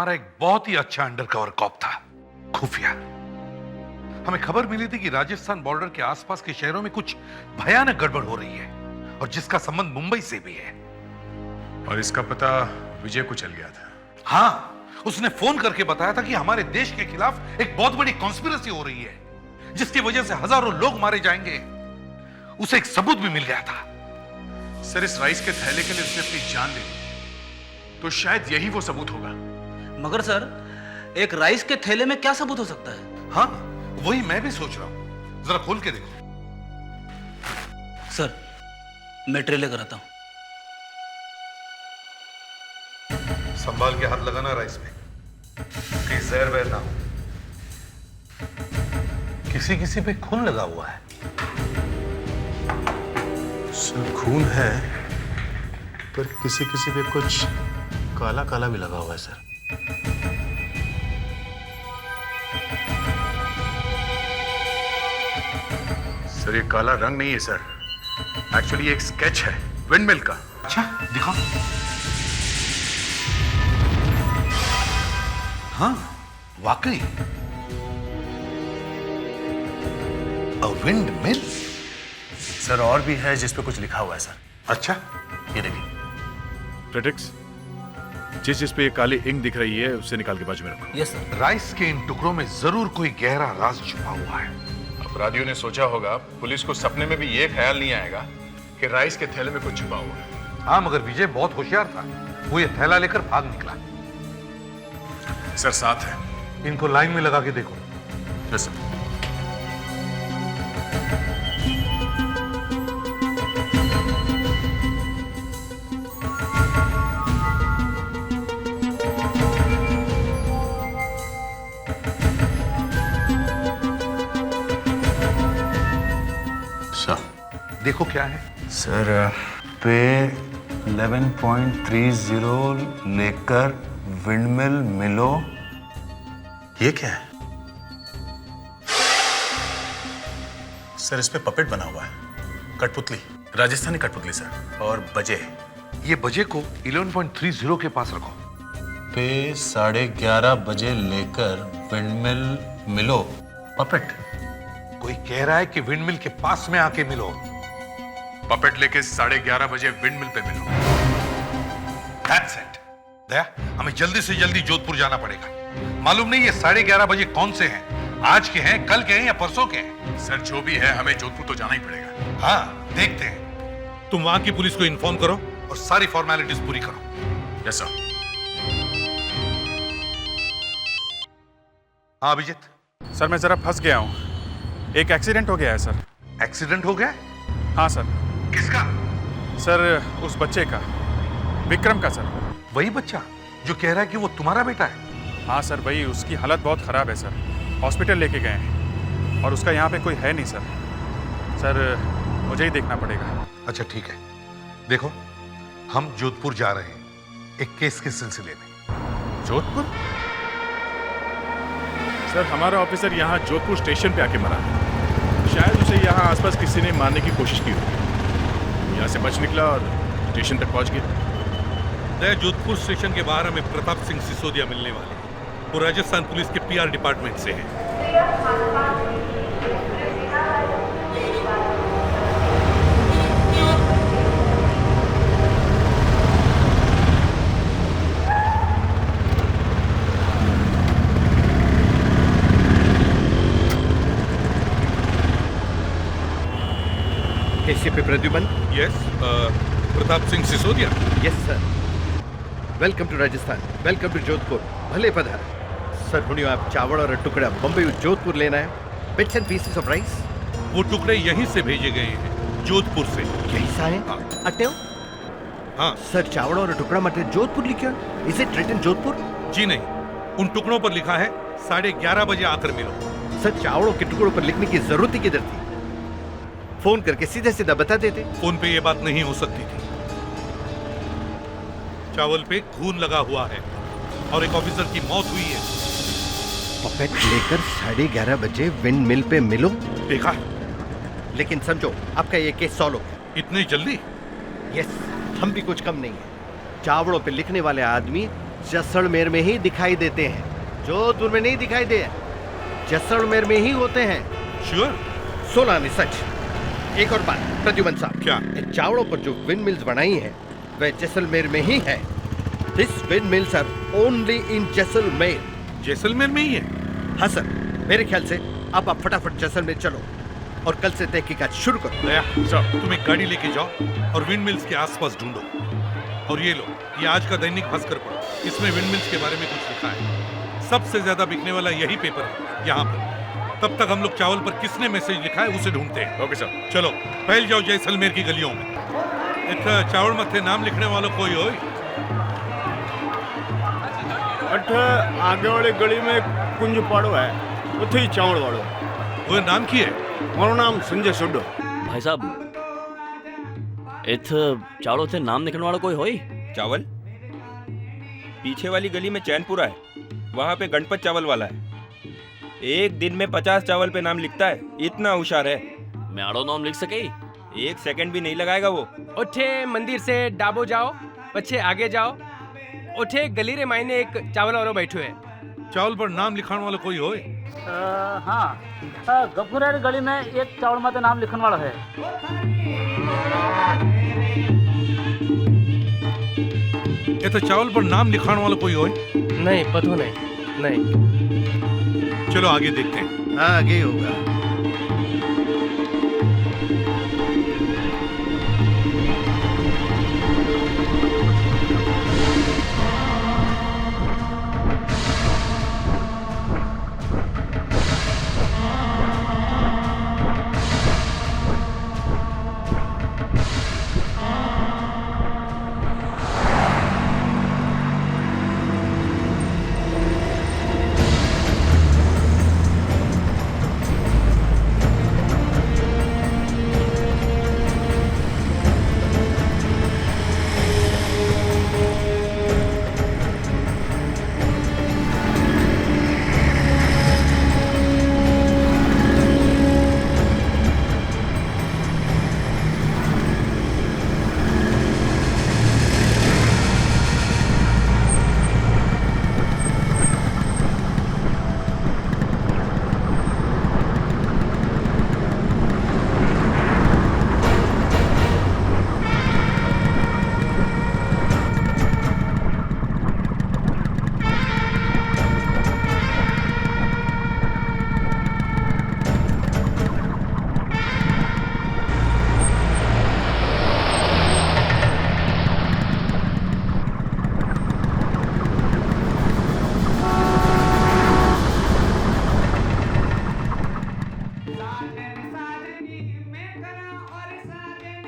हमारा एक बहुत ही अच्छा अंडरकवर कॉप था, खुफिया। हमें खबर मिली थी कि राजस्थान बॉर्डर के आसपास के शहरों में कुछ भयानक गड़बड़ हो रही है और जिसका संबंध मुंबई से भी है। और इसका पता विजय को चल गया था। हाँ, उसने फोन करके बताया था कि हमारे देश के खिलाफ एक बहुत बड़ी कॉन्स्पिरेसी हो रही है, जिसकी वजह से हजारों लोग मारे जाएंगे। उसे एक सबूत भी मिल गया था। सर, इस राइस के थैले के लिए उसने अपनी जान दे दी, तो शायद यही वो सबूत होगा। मगर सर, एक राइस के थैले में क्या सबूत हो सकता है? हाँ, वही मैं भी सोच रहा हूं। जरा खोल के देखो। सर, मैं ट्रे लेकर आता हूं। संभाल के हाथ लगाना राइस में, कहीं जहर वहर ना हो। किसी किसी पे खून लगा हुआ है। सर, खून है पर किसी किसी पे कुछ काला काला भी लगा हुआ है सर। सर, ये काला रंग नहीं है सर, एक्चुअली एक स्केच है विंडमिल का। अच्छा, दिखाओ। हाँ, वाकई विंड मिल। सर, और भी है जिस पे कुछ लिखा हुआ है सर। अच्छा, ये देखिए। क्रिटिक्स, जिस पे ये काली इंक दिख रही है उससे निकाल के बाजू में रखो। Yes sir. राइस के इन टुकड़ों में जरूर कोई गहरा राज छुपा हुआ है। अपराधियों ने सोचा होगा, पुलिस को सपने में भी ये ख्याल नहीं आएगा कि राइस के थैले में कुछ छुपा हुआ है। हाँ, मगर विजय बहुत होशियार था। वो ये थैला लेकर भाग निकला। सर, साथ है। इनको लाइन में लगा के देखो। Yes sir. देखो क्या है। सर, पे 11.30 लेकर विंडमिल मिलो। ये क्या है? सर, इस पे पपेट बना हुआ है, कठपुतली, राजस्थानी कठपुतली सर, और बजे। ये बजे को 11.30 के पास रखो। पे 11:30 बजे लेकर विंडमिल मिलो, पपेट। कोई कह रहा है कि विंडमिल के पास में आके मिलो। पपेट लेके 11:30 बजे विंडमिल पे मिलो। That's it. दया, हमें जल्दी से जल्दी जोधपुर जाना पड़ेगा। मालूम नहीं ये 11:30 बजे कौन से हैं, आज के हैं, कल के हैं या परसों के हैं। सर, जो भी है हमें जोधपुर तो जाना ही पड़ेगा। हाँ, देखते हैं। तुम वहां की पुलिस को इन्फॉर्म करो और सारी फॉर्मेलिटीज पूरी करो। Yes sir. हाँ अभिजीत। सर, मैं जरा फंस गया हूँ। एक एक्सीडेंट हो गया है सर। एक्सीडेंट हो गया? हाँ सर। किसका? सर, उस बच्चे का, विक्रम का सर। वही बच्चा जो कह रहा है कि वो तुम्हारा बेटा है? हाँ सर, वही। उसकी हालत बहुत ख़राब है सर। हॉस्पिटल लेके गए हैं और उसका यहाँ पे कोई है नहीं सर। सर, मुझे ही देखना पड़ेगा। अच्छा ठीक है, देखो हम जोधपुर जा रहे हैं एक केस के सिलसिले में। जोधपुर? सर, हमारा ऑफिसर यहाँ जोधपुर स्टेशन पे आके मरा है। शायद उसे यहाँ आसपास किसी ने मारने की कोशिश की होगी। यहाँ से बच निकला और स्टेशन तक पहुँच गया। नया जोधपुर स्टेशन के बाहर हमें प्रताप सिंह सिसोदिया मिलने वाले हैं। वो राजस्थान पुलिस के पीआर डिपार्टमेंट से हैं। ACP Pradyuman. Yes, Pratap Singh Sisodia. Yes sir. Welcome to Rajasthan, welcome to Jodhpur. भले पधार सर। हुणियो आप चावल और टुकड़ा बम्बई जोधपुर लेना है। Bits and pieces of rice. वो टुकड़े यहीं से भेजे गए हैं, जोधपुर से। यही सा है? हाँ। अट्टे हाँ सर, चावल और टुकड़ा मटे जोधपुर लिखा। Is it written Jodhpur? जी नहीं, उन टुकड़ों पर लिखा है 11:30 बजे आकर मिलो। सर, चावलों के टुकड़ों पर लिखने की जरूरत ही किधर थी? फोन करके सीधा सीधा बता देते। फोन पे ये बात नहीं हो सकती थी। चावल पे खून लगा हुआ है और एक ऑफिसर की मौत हुई है। पपेट लेकर 11:30 बजे विंड मिल पे मिलो। देखा? लेकिन समझो, आपका ये केस सॉल्व हो गया। इतनी जल्दी? यस, हम भी कुछ कम नहीं है। चावड़ों पे लिखने वाले आदमी जैसलमेर में ही दिखाई देते हैं, जोधपुर में नहीं दिखाई दे, जैसलमेर में ही होते हैं। श्योर? सोना नहीं सच। एक और बात प्रद्युमन साहब, क्या? इन चावड़ों पर जो विंड मिल्स बनाई हैं वह जैसलमेर में ही है। This wind mills are only in Jaisalmer. Jaisalmer में ही है? हाँ सर, मेरे ख्याल से अब आप फटाफट जैसलमेर चलो और कल से तहकीकात शुरू करो। दया, तुम एक गाड़ी लेके जाओ और विंड मिल्स के आसपास ढूंढो। और ये लो, ये आज का दैनिक भास्कर पढ़ो, इसमें विंड मिल्स के बारे में कुछ लिखा है। सबसे ज्यादा बिकने वाला यही पेपर है यहाँ पर। तब तक हम लोग चावल पर किसने मैसेज लिखा है उसे ढूंढते हैं। Okay sir. चलो फैल जाओ जैसलमेर की गलियों में। इतना चावल मत्थे नाम लिखने वालों कोई हो? अठ आगे वाली गली में कुंज पाड़ो है, उथे ही चावल वाड़ो। वो नाम की है? मारो नाम संजय सोडो। भाई साहब, इत चावड़ों थे नाम लिखने वाला कोई होई? चावल पीछे वाली गली में चैनपुरा है, वहाँ पे गणपत चावल वाला है। एक दिन में 50 चावल पे नाम लिखता है, इतना होशियार है। मैं आड़ो नाम लिख सके? एक सेकंड भी नहीं लगाएगा वो। उठे मंदिर से डाबो जाओ, पछे आगे जाओ, उठे गली रे मायने एक चावल वालो बैठो है। चावल पर नाम लिखाने वाला कोई हो? हाँ, गफूर गली में एक चावल माते नाम लिखने वाला है। ये तो चावल पर नाम लिखाने वाला कोई हो? नहीं, पता नहीं। चलो आगे देखते हैं। हाँ, आगे होगा।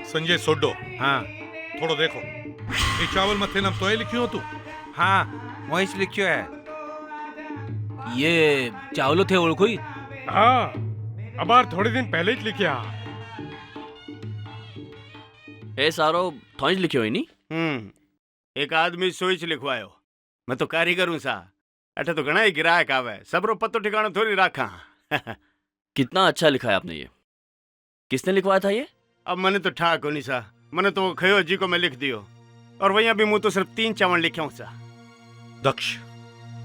संजय सोडो। हाँ थोड़ो देखो, ये चावल मथे नाम तो लिखियो तू? हाँ, वहीं लिखियो है। ये चावलो थे ओळखोई? हाँ, अबार थोड़े दिन पहले ही लिखिया। ए सारो थोंज लिखियो है नी? एक आदमी सोच लिखवायो। मैं तो कारीगर हूँ सा, अठे तो घना ही गिरायक आवे, सबरो पत्तो ठिकानो थोड़ी राखा। कितना अच्छा लिखा है आपने ये। किसने लिखवाया था ये? अब मैंने तो ठाक होनी सा, मैंने तो खयो जी को मैं लिख दियो, और वहीं भी मुँह तो सिर्फ 3 चावल लिखे हूँ सा। दक्ष,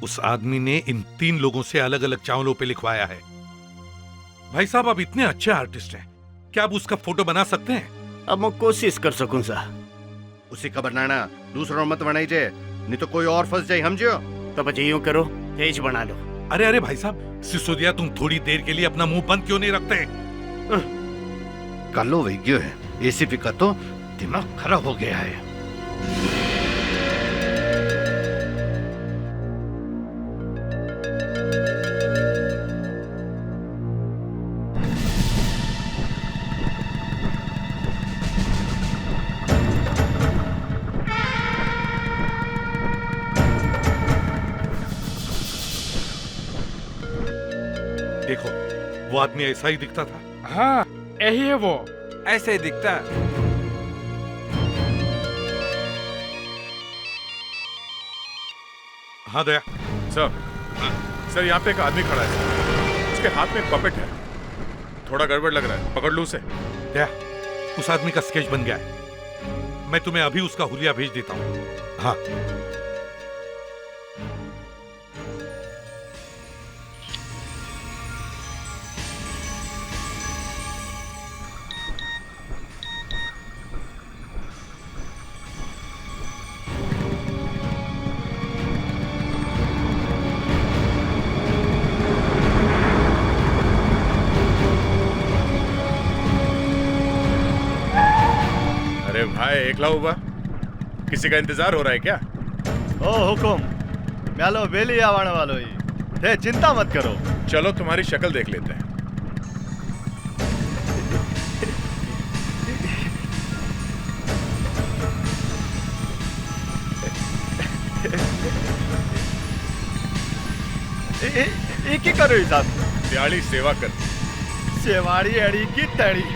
उस आदमी ने इन 3 लोगों से अलग अलग चावलों पे लिखवाया है। भाई साहब, आप इतने अच्छे आर्टिस्ट हैं, क्या आप उसका फोटो बना सकते हैं? अब मैं कोशिश कर सकूं सा। उसी का बनाना, दूसरों मत बनाई जे, नहीं तो कोई और फंस जाए, समझो? तो बच्चे यूं करो, तेज बना लो। अरे भाई साहब, सिसोदिया, तुम थोड़ी देर के लिए अपना मुंह बंद क्यों नहीं रखते? कालो वैज्ञ है, एसीपी का तो दिमाग खराब हो गया है। देखो, वो आदमी ऐसा ही दिखता था। हाँ, यही है वो। ऐसे ही दिखता है। हाँ दया। सर यहाँ पे एक आदमी खड़ा है, उसके हाथ में एक पपेट है, थोड़ा गड़बड़ लग रहा है, पकड़ लो उसे। दया, उस आदमी का स्केच बन गया है, मैं तुम्हें अभी उसका हुलिया भेज देता हूँ। हाँ, हाय एकला हुआ, किसी का इंतजार हो रहा है क्या? ओ हुकुम, म्यालो बेली आवाने वालो ही थे, चिंता मत करो। चलो तुम्हारी शक्ल देख लेते हैं। एक ही करो ही साहब। दिहाड़ी सेवा कर। सेवाड़ी अड़ी की तड़ी।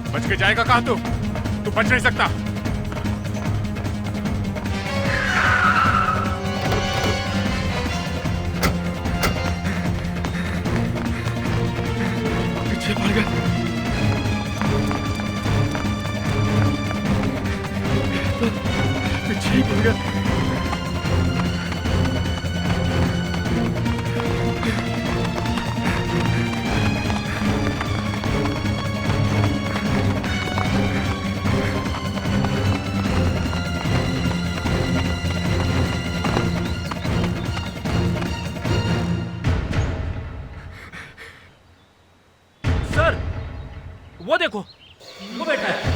बच के जाएगा कहाँ तू बच नहीं सकता। पीछे पड़ गया। पीछे ही पड़ गया। वो देखो, वो बैठा है।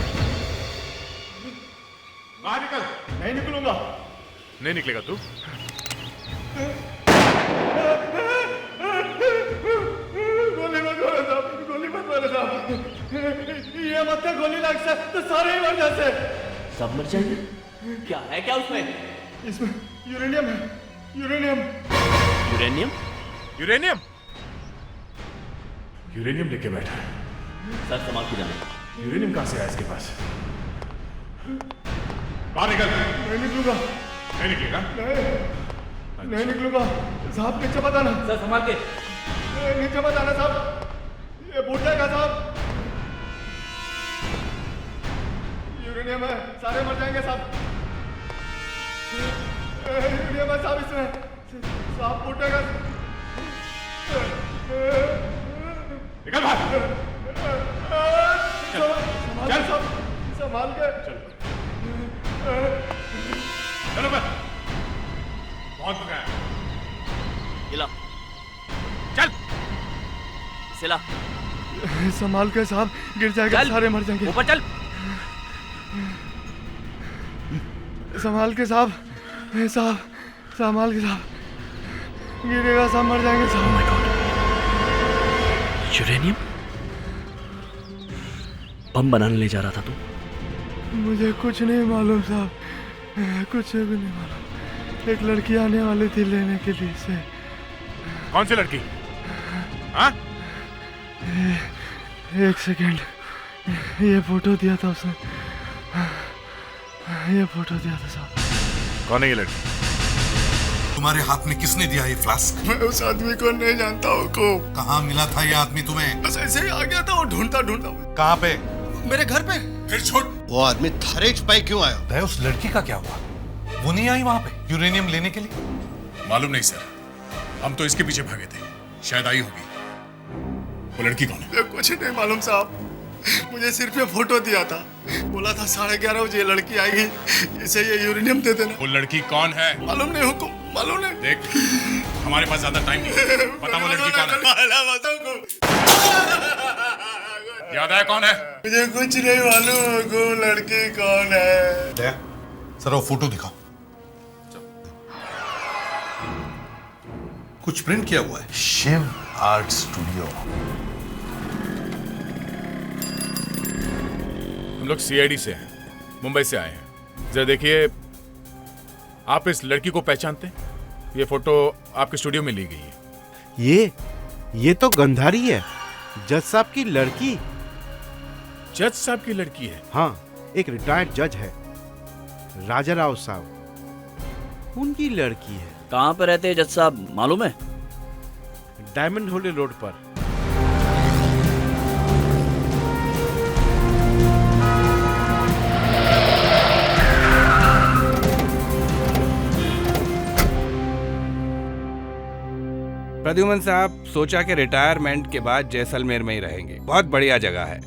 बाहर निकल। नहीं निकलूंगा। नहीं निकलेगा तू? गोली मत मारो साहब, गोली मत मारो साहब। ये मत गोली लग से तो सारे ही मर जाते। सब मर जाएंगे? क्या है क्या उसमें? इसमें यूरेनियम है। यूरेनियम। यूरेनियम? यूरेनियम? यूरेनियम लेके बैठा है। सर संभाल के जाना। यूरेनियम कहाँ से आया इसके पास? बाहर निकल। नहीं निकलूंगा। नहीं निकलेगा? नहीं निकलूंगा साहब। नीचे मत आना। सर संभाल के। नीचे मत आना साहब, ये फूट जाएगा साहब। यूरेनियम है, सारे मर जाएंगे साहब। यूरेनियम है साहब इसमें, साहब फूटेगा। निकल बाहर। चल साहब, संभाल के। चलो बस, बहुत हो गया। इला चल सिला। संभाल के साहब, गिर जाएगा, सारे मर जाएंगे। ऊपर चल। संभाल के साहब, साहब संभाल के साहब, गिरेगा सब मर जाएंगे साहब। माय गॉड, यूरेनियम बम बनाने ले जा रहा था तू? मुझे कुछ नहीं मालूम साहब, कुछ भी नहीं मालूम। एक लड़की आने वाली थी लेने के लिए से। कौन सी लड़की? हाँ? एक सेकेंड, ये फोटो दिया था उसने, ये फोटो दिया था साहब। कौन है ये लड़की? तुम्हारे हाथ में किसने दिया ये फ्लास्क? मैं उस आदमी को नहीं जानता हूँ। कहाँ मिला था ये आदमी तुम्हें? बस ऐसे ही आ गया था और ढूंढता ढूंढता। कहाँ पे? मेरे घर पे। फिर छोड़। वो आदमी थारे छुपाई क्यों आया? उस लड़की का क्या हुआ? वो नहीं आई वहाँ पे यूरेनियम लेने के लिए? मालूम नहीं सर, हम तो इसके पीछे भागे थे, शायद आई होगी। वो लड़की कौन है? कुछ नहीं मालूम साहब, मुझे सिर्फ ये फोटो दिया था, बोला था 11:30 बजे लड़की आएगी, इसे ये यूरेनियम दे देना। वो लड़की कौन है? मालूम नहीं हुकुम, मालूम नहीं। देख, हमारे पास ज्यादा टाइम नहीं, बता वो लड़की कौन है? याद आया कौन है? मुझे कुछ नहीं मालूम को लड़की कौन है। सर वो फोटो दिखाओ। कुछ प्रिंट किया हुआ है। Shiv art studio. हम लोग सीआईडी से हैं, मुंबई से आए हैं। जरा देखिए, आप इस लड़की को पहचानते हैं? ये फोटो आपके स्टूडियो में ली गई है। ये तो गंधारी है, जज साहब की लड़की। जज साहब की लड़की है? हाँ, एक रिटायर्ड जज है, राजा राव साहब, उनकी लड़की है। कहाँ पे रहते हैं जज साहब, मालूम है? डायमंड होली रोड पर। प्रद्युमन साहब, सोचा कि रिटायरमेंट के बाद जैसलमेर में ही रहेंगे। बहुत बढ़िया जगह है,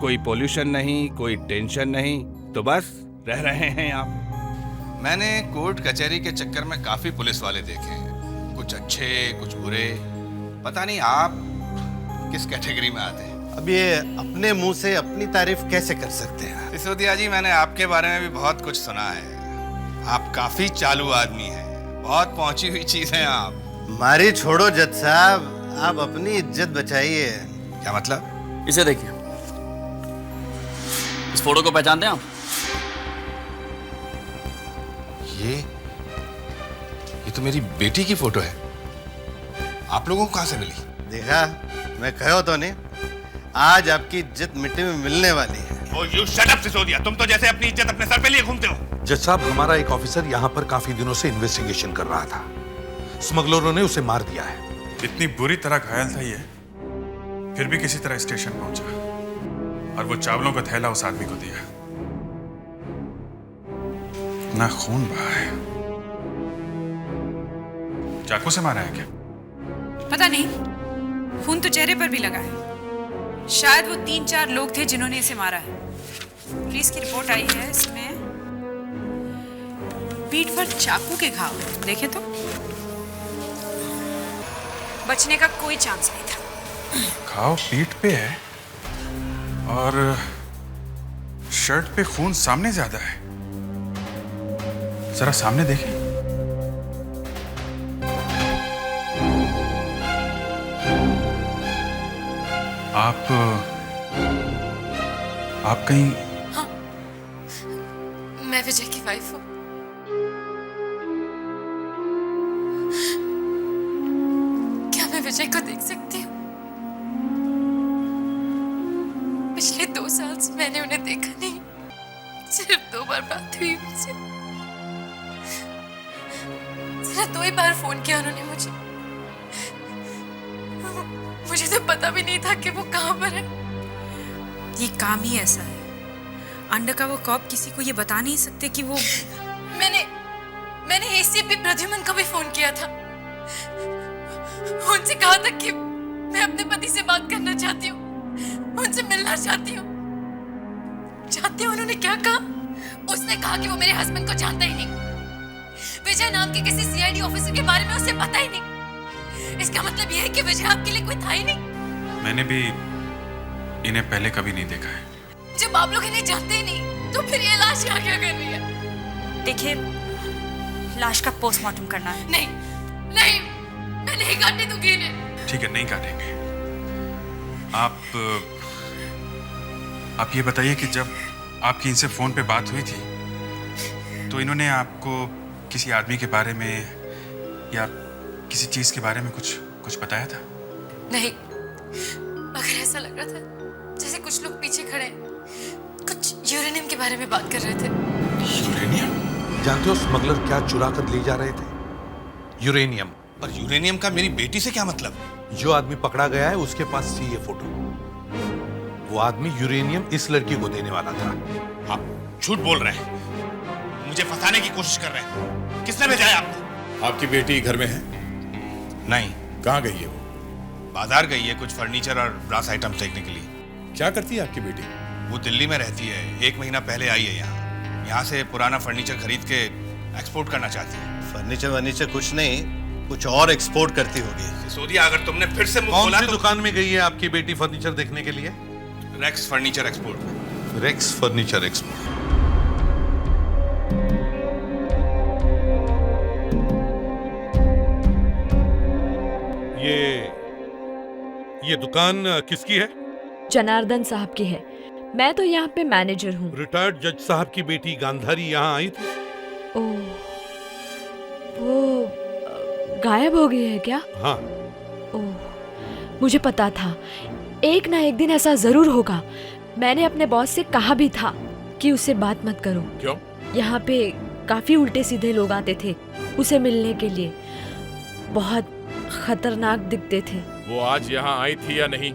कोई पोल्यूशन नहीं, कोई टेंशन नहीं, तो बस रह रहे हैं आप। मैंने कोर्ट कचहरी के चक्कर में काफी पुलिस वाले देखे हैं, कुछ अच्छे कुछ बुरे। पता नहीं आप किस कैटेगरी में आते हैं। अब ये अपने मुंह से अपनी तारीफ कैसे कर सकते हैं? सिसोदिया जी, मैंने आपके बारे में भी बहुत कुछ सुना है। आप काफी चालू आदमी हैं, बहुत पहुंची हुई चीज हैं आप। मारी छोड़ो जज साहब, आप अपनी इज्जत बचाइए। क्या मतलब? इसे देखिए, इस फोटो को पहचानते हैं आप? ये तो मेरी बेटी की फोटो है। आप लोगों को कहां से मिली? देखा, मैं कहो तो नहीं, आज आपकी इज्जत मिट्टी में मिलने वाली है। Oh, you shut up, Sisodia. तुम तो जैसे अपनी इज्जत अपने सर पे लिए घूमते हो। जज साहब, हमारा एक ऑफिसर यहाँ पर काफी दिनों से इन्वेस्टिगेशन कर रहा था। स्मगलरों ने उसे मार दिया है। इतनी बुरी तरह घायल था ये, फिर भी किसी तरह स्टेशन पहुंचा और वो चावलों का थैला उस आदमी को दिया। ना खून बहा है। चाकू से मारा है क्या? पता नहीं, खून तो चेहरे पर भी लगा है। शायद वो 3-4 लोग थे जिन्होंने इसे मारा है। पुलिस की रिपोर्ट आई है, इसमें पीठ पर चाकू के घाव हैं। देखें तो बचने का कोई चांस नहीं था। घाव पीठ पे है और शर्ट पे खून सामने ज्यादा है। जरा सामने देखें। आप कहीं? हाँ, मैं विजय की वाइफ हूँ। क्या मैं विजय को देख सकती हूँ? पिछले 2 साल से मैंने उन्हें देखा नहीं, सिर्फ 2 बार बात हुई उनसे। सिर्फ 2 ही बार फोन किया उन्होंने मुझे। मुझे तो पता भी नहीं था कि वो कहाँ पर है। ये काम ही ऐसा है, अंडरकवर कॉप किसी को ये बता नहीं सकते कि वो। मैंने एसीपी प्रद्युमन को भी फोन किया था। उनसे कहा था कि मैं अपने पति से बात करना चाहती हूँ, उनसे मिलना चाहती हूँ। जानते हो उन्होंने क्या कहा? उसने कहा कि वो मेरे हस्बैंड को जानता ही नहीं। विजय नाम के किसी सीआईडी ऑफिसर के बारे में उसे पता ही नहीं। इसका मतलब यह है कि विजय आपके लिए कोई था ही नहीं। मैंने भी इन्हें पहले कभी नहीं देखा है। जब आप लोग इन्हें जानते ही नहीं, तो फिर ये लाश यहाँ क्या कर रही है? देखिए, लाश का पोस्टमार्टम करना है। नहीं, मैं नहीं काटने दूंगी इन्हें। ठीक है, नहीं काटेंगे। आप ये बताइए कि जब आपकी इनसे फोन पे बात हुई थी, तो इन्होंने आपको किसी आदमी के बारे में या किसी चीज के बारे में कुछ बताया था? नहीं, मगर ऐसा लग रहा था जैसे कुछ लोग पीछे खड़े हैं, कुछ यूरेनियम के बारे में बात कर रहे थे। यूरेनियम? जानते हो स्मगलर क्या चुरा कर ले जा रहे थे? यूरेनियम। और यूरेनियम का मेरी बेटी से क्या मतलब? जो आदमी पकड़ा गया है उसके पास थी ये फोटो। वो आदमी यूरेनियम इस लड़की को देने वाला था। आप झूठ बोल रहे हैं, मुझे फंसाने की कोशिश कर रहे हैं। किसने भेजा है आपको? आपकी बेटी घर में है? नहीं। कहाँ गई है वो? बाजार गई है कुछ फर्नीचर और ब्रास आइटम्स देखने के लिए। क्या करती है आपकी बेटी? वो दिल्ली में रहती है, 1 महीना पहले आई है यहाँ से पुराना फर्नीचर खरीद के एक्सपोर्ट करना चाहती है। फर्नीचर कुछ नहीं, कुछ और एक्सपोर्ट करती होगी। सिसोदिया, अगर तुमने फिर से कौन सी दुकान में गई है आपकी बेटी फर्नीचर देखने के लिए? Rex furniture export. Rex furniture export. ये दुकान किसकी है? जनार्दन साहब की है। मैं तो यहाँ पे मैनेजर हूँ। रिटायर्ड जज साहब की बेटी गांधारी यहाँ आई थी? ओह, वो गायब हो गई है क्या? हाँ। ओह, मुझे पता था एक ना एक दिन ऐसा जरूर होगा। मैंने अपने बॉस से कहा भी था कि उससे बात मत करो। क्यों? यहाँ पे काफी उल्टे सीधे लोग आते थे उसे मिलने के लिए। बहुत खतरनाक दिखते थे। वो आज यहाँ आई थी या नहीं?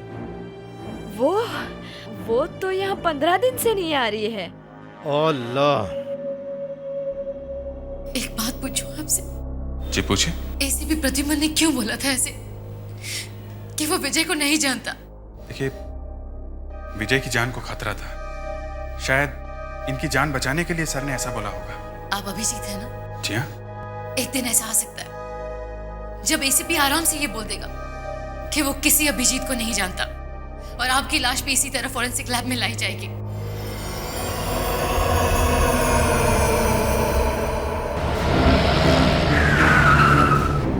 वो तो यहाँ 15 दिन से नहीं आ रही है। अल्लाह। एक बात पूछूं आपसे? जी पूछे। एसीपी प्रद्युमन ने क्यों बोला था ऐसे कि वो विजय को नहीं जानता? देखिए, विजय की जान को खतरा था। शायद इनकी जान बचाने के लिए सर ने ऐसा बोला होगा। आप अभिजीत है ना? जी हाँ। एक दिन ऐसा आ सकता है जब एसीपी आराम से ये बोल देगा कि वो किसी अभिजीत को नहीं जानता और आपकी लाश भी इसी तरह फॉरेंसिक लैब में लाई जाएगी।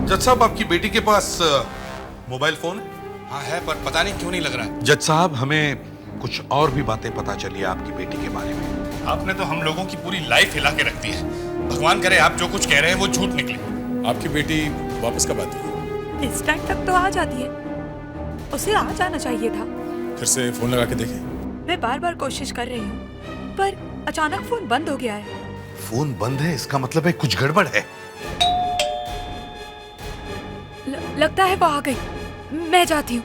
जज साहब, आपकी बेटी के पास मोबाइल फोन है? हाँ है, पर पता नहीं क्यों नहीं लग रहा है। जज साहब, हमें कुछ और भी बातें पता चली है आपकी बेटी के बारे में। आपने तो हम लोगों की पूरी लाइफ हिला के रख दी है। भगवान करे आप जो कुछ कह रहे हैं वो झूठ निकले। आपकी बेटी वापस कब आती है? इस टाइम तक तो आ जाती है। उसे आ जाना चाहिए था। फिर से फोन लगा के देखें। मैं बार बार कोशिश कर रही हूँ पर अचानक फोन बंद हो गया है। फोन बंद है इसका मतलब है कुछ गड़बड़ है। लगता है वो आ गई। मैं जाती हूँ।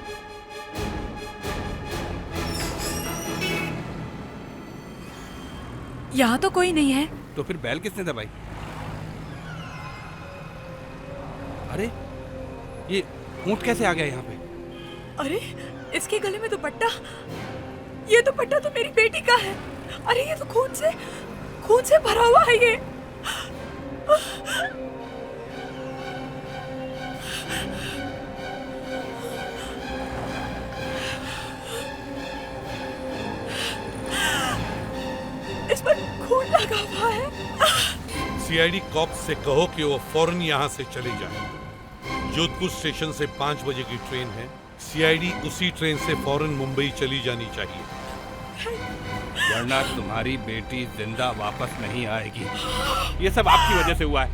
यहाँ तो कोई नहीं है। तो फिर बैल किसने दबाई? अरे ये ऊंट कैसे आ गया यहाँ पे? अरे इसके गले में दुपट्टा। ये दुपट्टा तो मेरी बेटी का है। अरे ये तो खून से भरा हुआ है ये। इस पर खून लगा हुआ है। सीआईडी कॉप्स से कहो कि वो फौरन यहाँ से चले जाए। जोधपुर स्टेशन से 5 बजे की ट्रेन है। सीआईडी उसी ट्रेन से फौरन मुंबई चली जानी चाहिए, वरना तुम्हारी बेटी जिंदा वापस नहीं आएगी। ये सब आपकी वजह से हुआ है।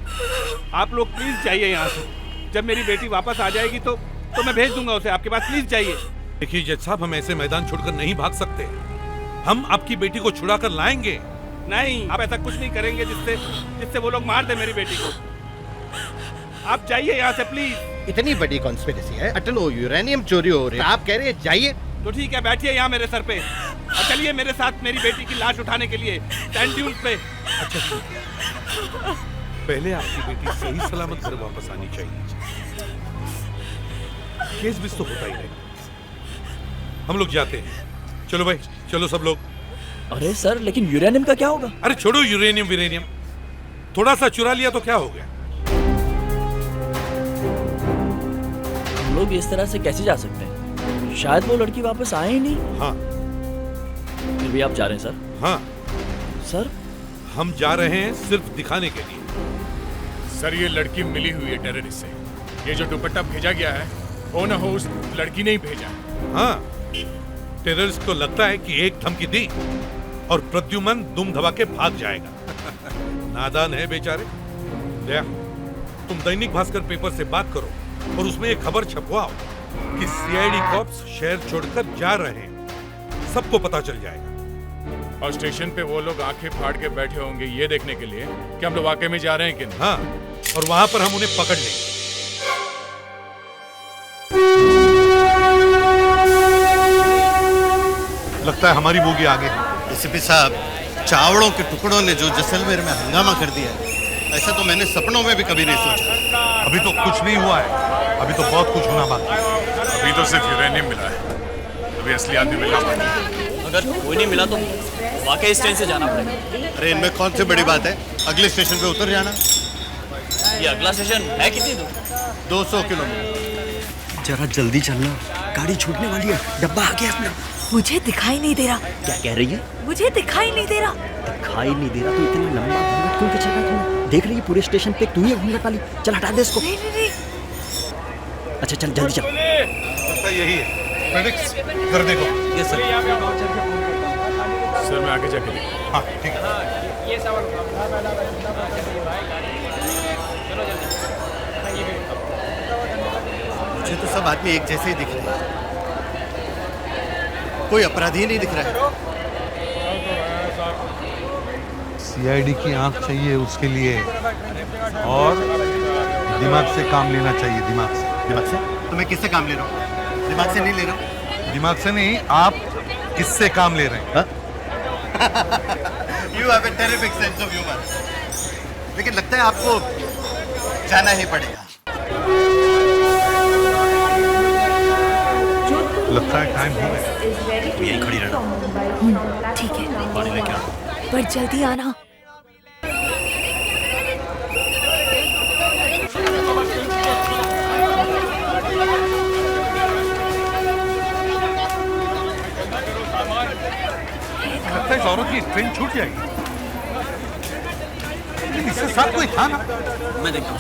आप लोग प्लीज जाइए यहाँ से। जब मेरी बेटी वापस आ जाएगी तो मैं भेज दूंगा उसे आपके पास। प्लीज जाइए। देखिए जज साहब, हम ऐसे मैदान छोड़कर नहीं भाग सकते। हम आपकी बेटी को छुड़ा कर लाएंगे। नहीं, आप ऐसा कुछ नहीं करेंगे जिससे वो लोग मार दे मेरी बेटी को। आप जाइए यहाँ से प्लीज। इतनी बड़ी कॉन्स्पिरेसी है, अटलो यूरेनियम चोरी हो रही है, आप कह रहे हैं जाइए? तो ठीक है, बैठिए यहाँ मेरे सर पे और चलिए मेरे साथ मेरी बेटी की लाश उठाने के लिए सैंड ड्यून्स पे। अच्छा पहले आपकी बेटी सही सलामत घर वापस आनी चाहिए। केस भी तो होता ही रहेगा। हम लोग जाते हैं। चलो भाई, चलो सब लोग। अरे सर, लेकिन यूरेनियम का क्या होगा? अरे छोड़ो यूरेनियम, थोड़ा सा चुरा लिया तो क्या हो गया? हम लोग इस तरह से कैसे जा सकते हैं? शायद वो लड़की वापस आए ही नहीं। हाँ। फिर भी आप जा रहे हैं सर? हाँ सर, हम जा रहे हैं सिर्फ दिखाने के लिए। सर, ये लड़की मिली हुई है टेररिस्ट से। ये जो दुपट्टा भेजा गया है, हो ना हो उस लड़की ने ही भेजा। हाँ, टेररिस्ट को लगता है कि एक धमकी दी और प्रद्युमन दुम दबा के भाग जाएगा। नादान है बेचारे। दया, तुम दैनिक भास्कर पेपर से बात करो और उसमें एक खबर छपवाओ कि सीआईडी कॉप्स शहर छोड़कर जा रहे हैं। सबको पता चल जाएगा। और स्टेशन पे वो लोग आंखें फाड़ के बैठे होंगे ये देखने के लिए कि हम लोग वाकई में जा रहे हैं कि नहीं। हाँ, और वहां पर हम उन्हें पकड़ लेंगे। लगता है हमारी बोगी आगे। एसीपी साहब, चावड़ों के टुकड़ों ने जो जैसलमेर में हंगामा कर दिया है, ऐसा तो मैंने सपनों में भी कभी नहीं सोचा। अभी तो कुछ नहीं हुआ है, अभी तो बहुत कुछ होना बाकी है। अभी तो सिर्फ यूरेनियम मिला है, अभी असली आदमी मिला। अगर कोई नहीं मिला तो वाकई इस ट्रेन से जाना पड़ेगा। अरे इनमें कौन सी बड़ी बात है, अगले स्टेशन पे उतर जाना। ये अगला स्टेशन है कितनी दूर? 200 किलोमीटर। जरा जल्दी चलना, गाड़ी छूटने वाली है, डब्बा आ गया अपना। मुझे दिखाई नहीं दे रहा। क्या कह रही है? मुझे दिखाई नहीं दे रहा। दिखाई नहीं दे रहा तो इतना लंबा घूंघट क्यों खींचा तूने? देख रही है पूरे स्टेशन पे तू ही घूंघट वाली। चल हटा दे इसको। नहीं। अच्छा चल जल्दी चल। रास्ता यही है। फेलिक्स इधर देखो। Yes sir. सर मैं आगे जाके देखूं। हाँ ठीक है। ये सवाल मुझे तो सब आदमी एक जैसे ही दिख रहे हैं, कोई अपराधी नहीं दिख रहा है। सीआईडी की आंख चाहिए उसके लिए, और दिमाग से काम लेना चाहिए। दिमाग से तो मैं किससे काम ले रहा हूँ? दिमाग से नहीं ले रहा हूँ। दिमाग से नहीं, आप किससे काम ले रहे हैं? You have a terrific sense of humor. लेकिन लगता है आपको जाना ही पड़ेगा। लगता है टाइम हो गया। यहीं खड़ी रहना। ठीक है, पानी लेके आ। पर जल्दी आना। लगता है इस औरत की ट्रेन छूट जाएगी। लेकिन इससे साथ कोई था ना। मैं देखता हूँ।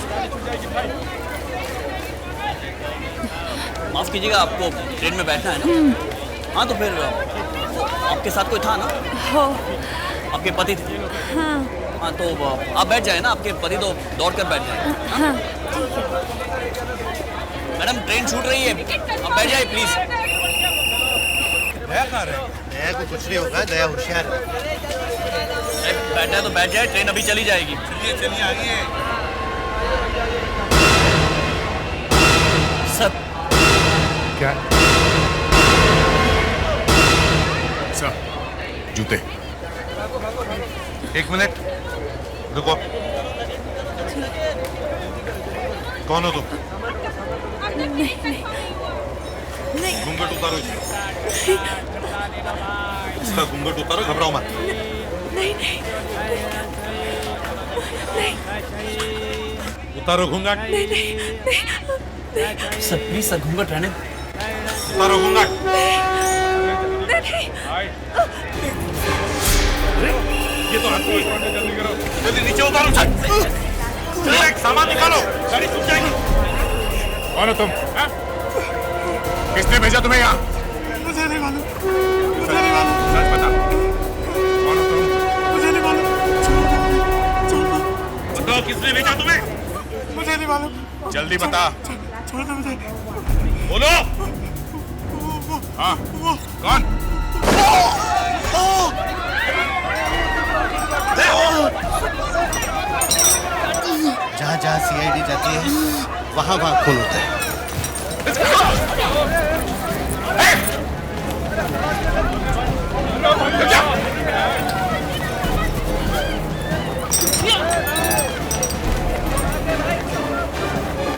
माफ कीजिएगा, आपको ट्रेन में बैठना है ना? हाँ तो फिर आपके साथ कोई था ना? हो। आपके पति थे? हाँ। हाँ तो आप बैठ जाए ना, आपके पति तो दौड़ कर बैठ जाए। हाँ। मैडम ट्रेन छूट रही है, आप बैठ जाइए प्लीज। दया कहाँ रहे? दया को कुछ नहीं होगा, दया होशियार है। बैठना है तो बैठ जाए, ट्रेन अभी चली जाएगी। चलिए आइए। सर क्या? सर जूते। एक मिनट रुको। कौन हो तुम? नहीं। घूंघट उतारो इसका घूंघट उतारो, घबराओ मत। नहीं। उतारो घूंघट। नहीं। सर प्लीज सर, घूंघट रहने। उतारो घूंघट। नहीं। ये तो हाथ जल्दी करो, जल्दी नीचे उतारो। चलो एक सामान निकालो, गाड़ी छूट जाएगी। कौन हो तुम? किसने भेजा तुम्हें यहाँ? मुझे नहीं मालूम। सच बता, कौन हो तुम? मुझे नहीं मालूम। बताओ किसने भेजा तुम्हें? मुझे नहीं मालूम। जल्दी बता। छोड़ दो मुझे। बोलो। हाँ कौन? जहाँ जहाँ सीआईडी जाती है वहाँ वहाँ खून होता है।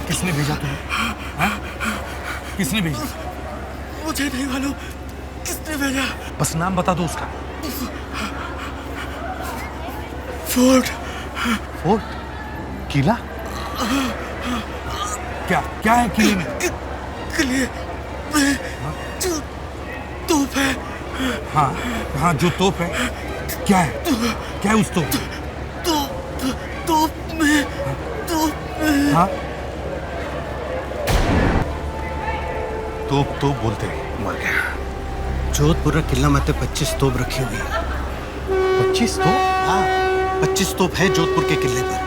किसने भेजा तुम्हें? किसने भेजा? मुझे नहीं मालूम किसने भेजा। बस नाम बता दो उसका। फोर्ट। किला? क्या है किले में? किले में जो तोप है। हाँ जो तोप है। क्या है उस तोप? तोप में। हाँ तोप बोलते हैं। मर गया। जोधपुर किला में 25 तोप रखी हुई है। 25 तोप? हाँ 25 तोप है जोधपुर के किले पर।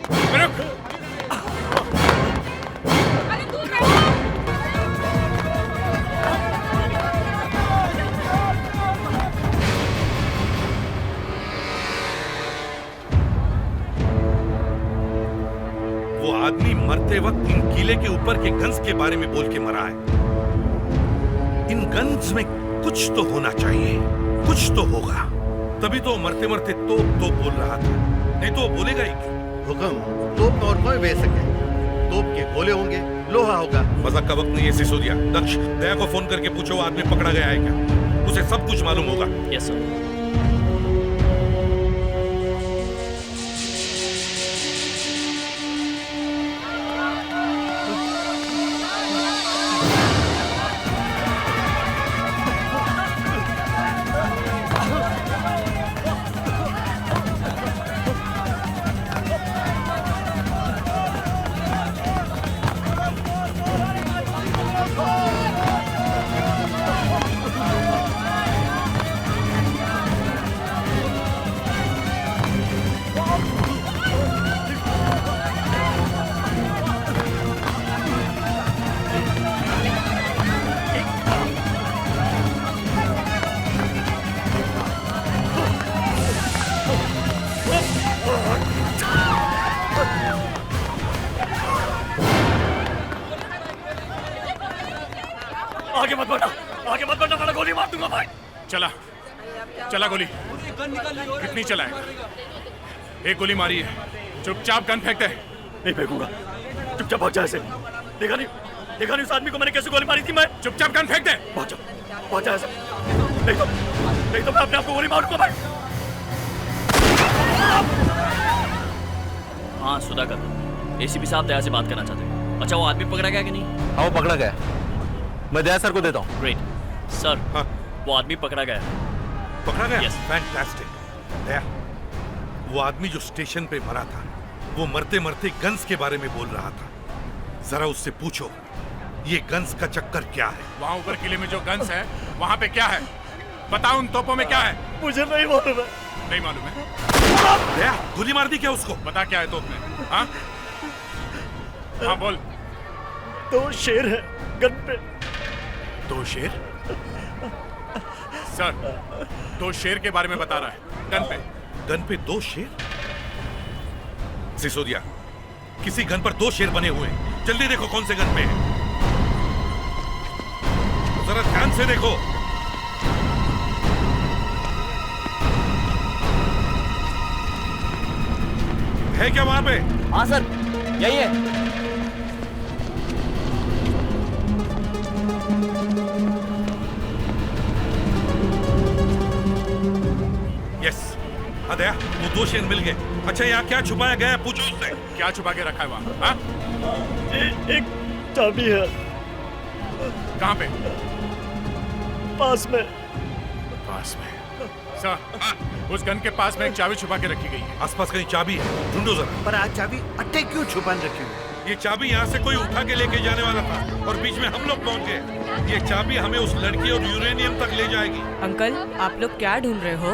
वो आदमी मरते वक्त इन किले के ऊपर के गन्स के बारे में बोल के मरा है। इन गन्स में कुछ तो होना चाहिए, कुछ तो होगा। तभी तो मरते मरते तोप बोल रहा था, नहीं तो वो बोलेगा ही क्यों? हुक्म, तोप और कोई भेज सके। तोप के गोले होंगे, लोहा होगा। मजाक का वक्त नहीं है सिसोदिया। दक्ष, दया को फोन करके पूछो वो आदमी पकड़ा गया है क्या? उसे सब कुछ मालूम होगा। Yes sir. आगे मत बढ़ना, आगे मत बढ़ना, वरना गोली मार दूंगा भाई। चला चला गोली। कितनी चलाएगा? एक गोली मारी है, चुपचाप गन फेंकते है। नहीं फेंकूंगा, चुपचाप भाग जा ऐसे। देखा नहीं उस आदमी को मैंने कैसे गोली मारी थी? मैं चुपचाप गन फेंक दे। भाग जा ऐसे। नहीं तो मैं अपने आप को गोली मारूंगा भाई। हाँ सुधाकर, एसीपी साहब दया से बात करना चाहते हैं। अच्छा वो आदमी पकड़ा गया कि नहीं? हाँ वो पकड़ा गया, मैं दया सर को देता हूँ। Great sir. हाँ। वो आदमी पकड़ा गया। पकड़ा गया? फैंटास्टिक। दया, वो आदमी जो स्टेशन पे मरा था, वो मरते मरते गन्स के बारे में बोल रहा था। जरा उससे पूछो ये गन्स का चक्कर क्या है? वहाँ ऊपर किले में जो गन्स है वहाँ पे क्या है? बताओ उन तोपों में क्या है? मुझे नहीं मालूम है। नहीं मालूम है? दया, गोली मार दी क्या उसको? बता क्या है तोप में? हाँ हाँ बोल। 2 शेर है गन पे। 2 शेर? सर 2 शेर के बारे में बता रहा है। गन पे? गन पे 2 शेर? सिसोदिया, किसी गन पर 2 शेर बने हुए हैं। जल्दी देखो कौन से गन पे है। जरा ध्यान से देखो। है क्या वहां पे? हाँ सर, यही है। यस, अदया, वो 2 शेर मिल गए। अच्छा यहाँ क्या छुपाया गया है? पूछो उससे। क्या छुपा के रखा है वहाँ? हाँ? एक चाबी है। कहाँ पे? पास में। पास में? सर, उस गन के पास में एक चाबी छुपा के रखी गई है। आसपास कहीं चाबी है, ढूंढो जरा। पर आज चाबी अट्टे क्यों छुपान रखी हुई? ये चाबी यहाँ से कोई उठा के लेके जाने वाला था और बीच में हम लोग पहुँच गए। ये चाबी हमें उस लड़की और यूरेनियम तक ले जाएगी। अंकल, आप लोग क्या ढूंढ रहे हो?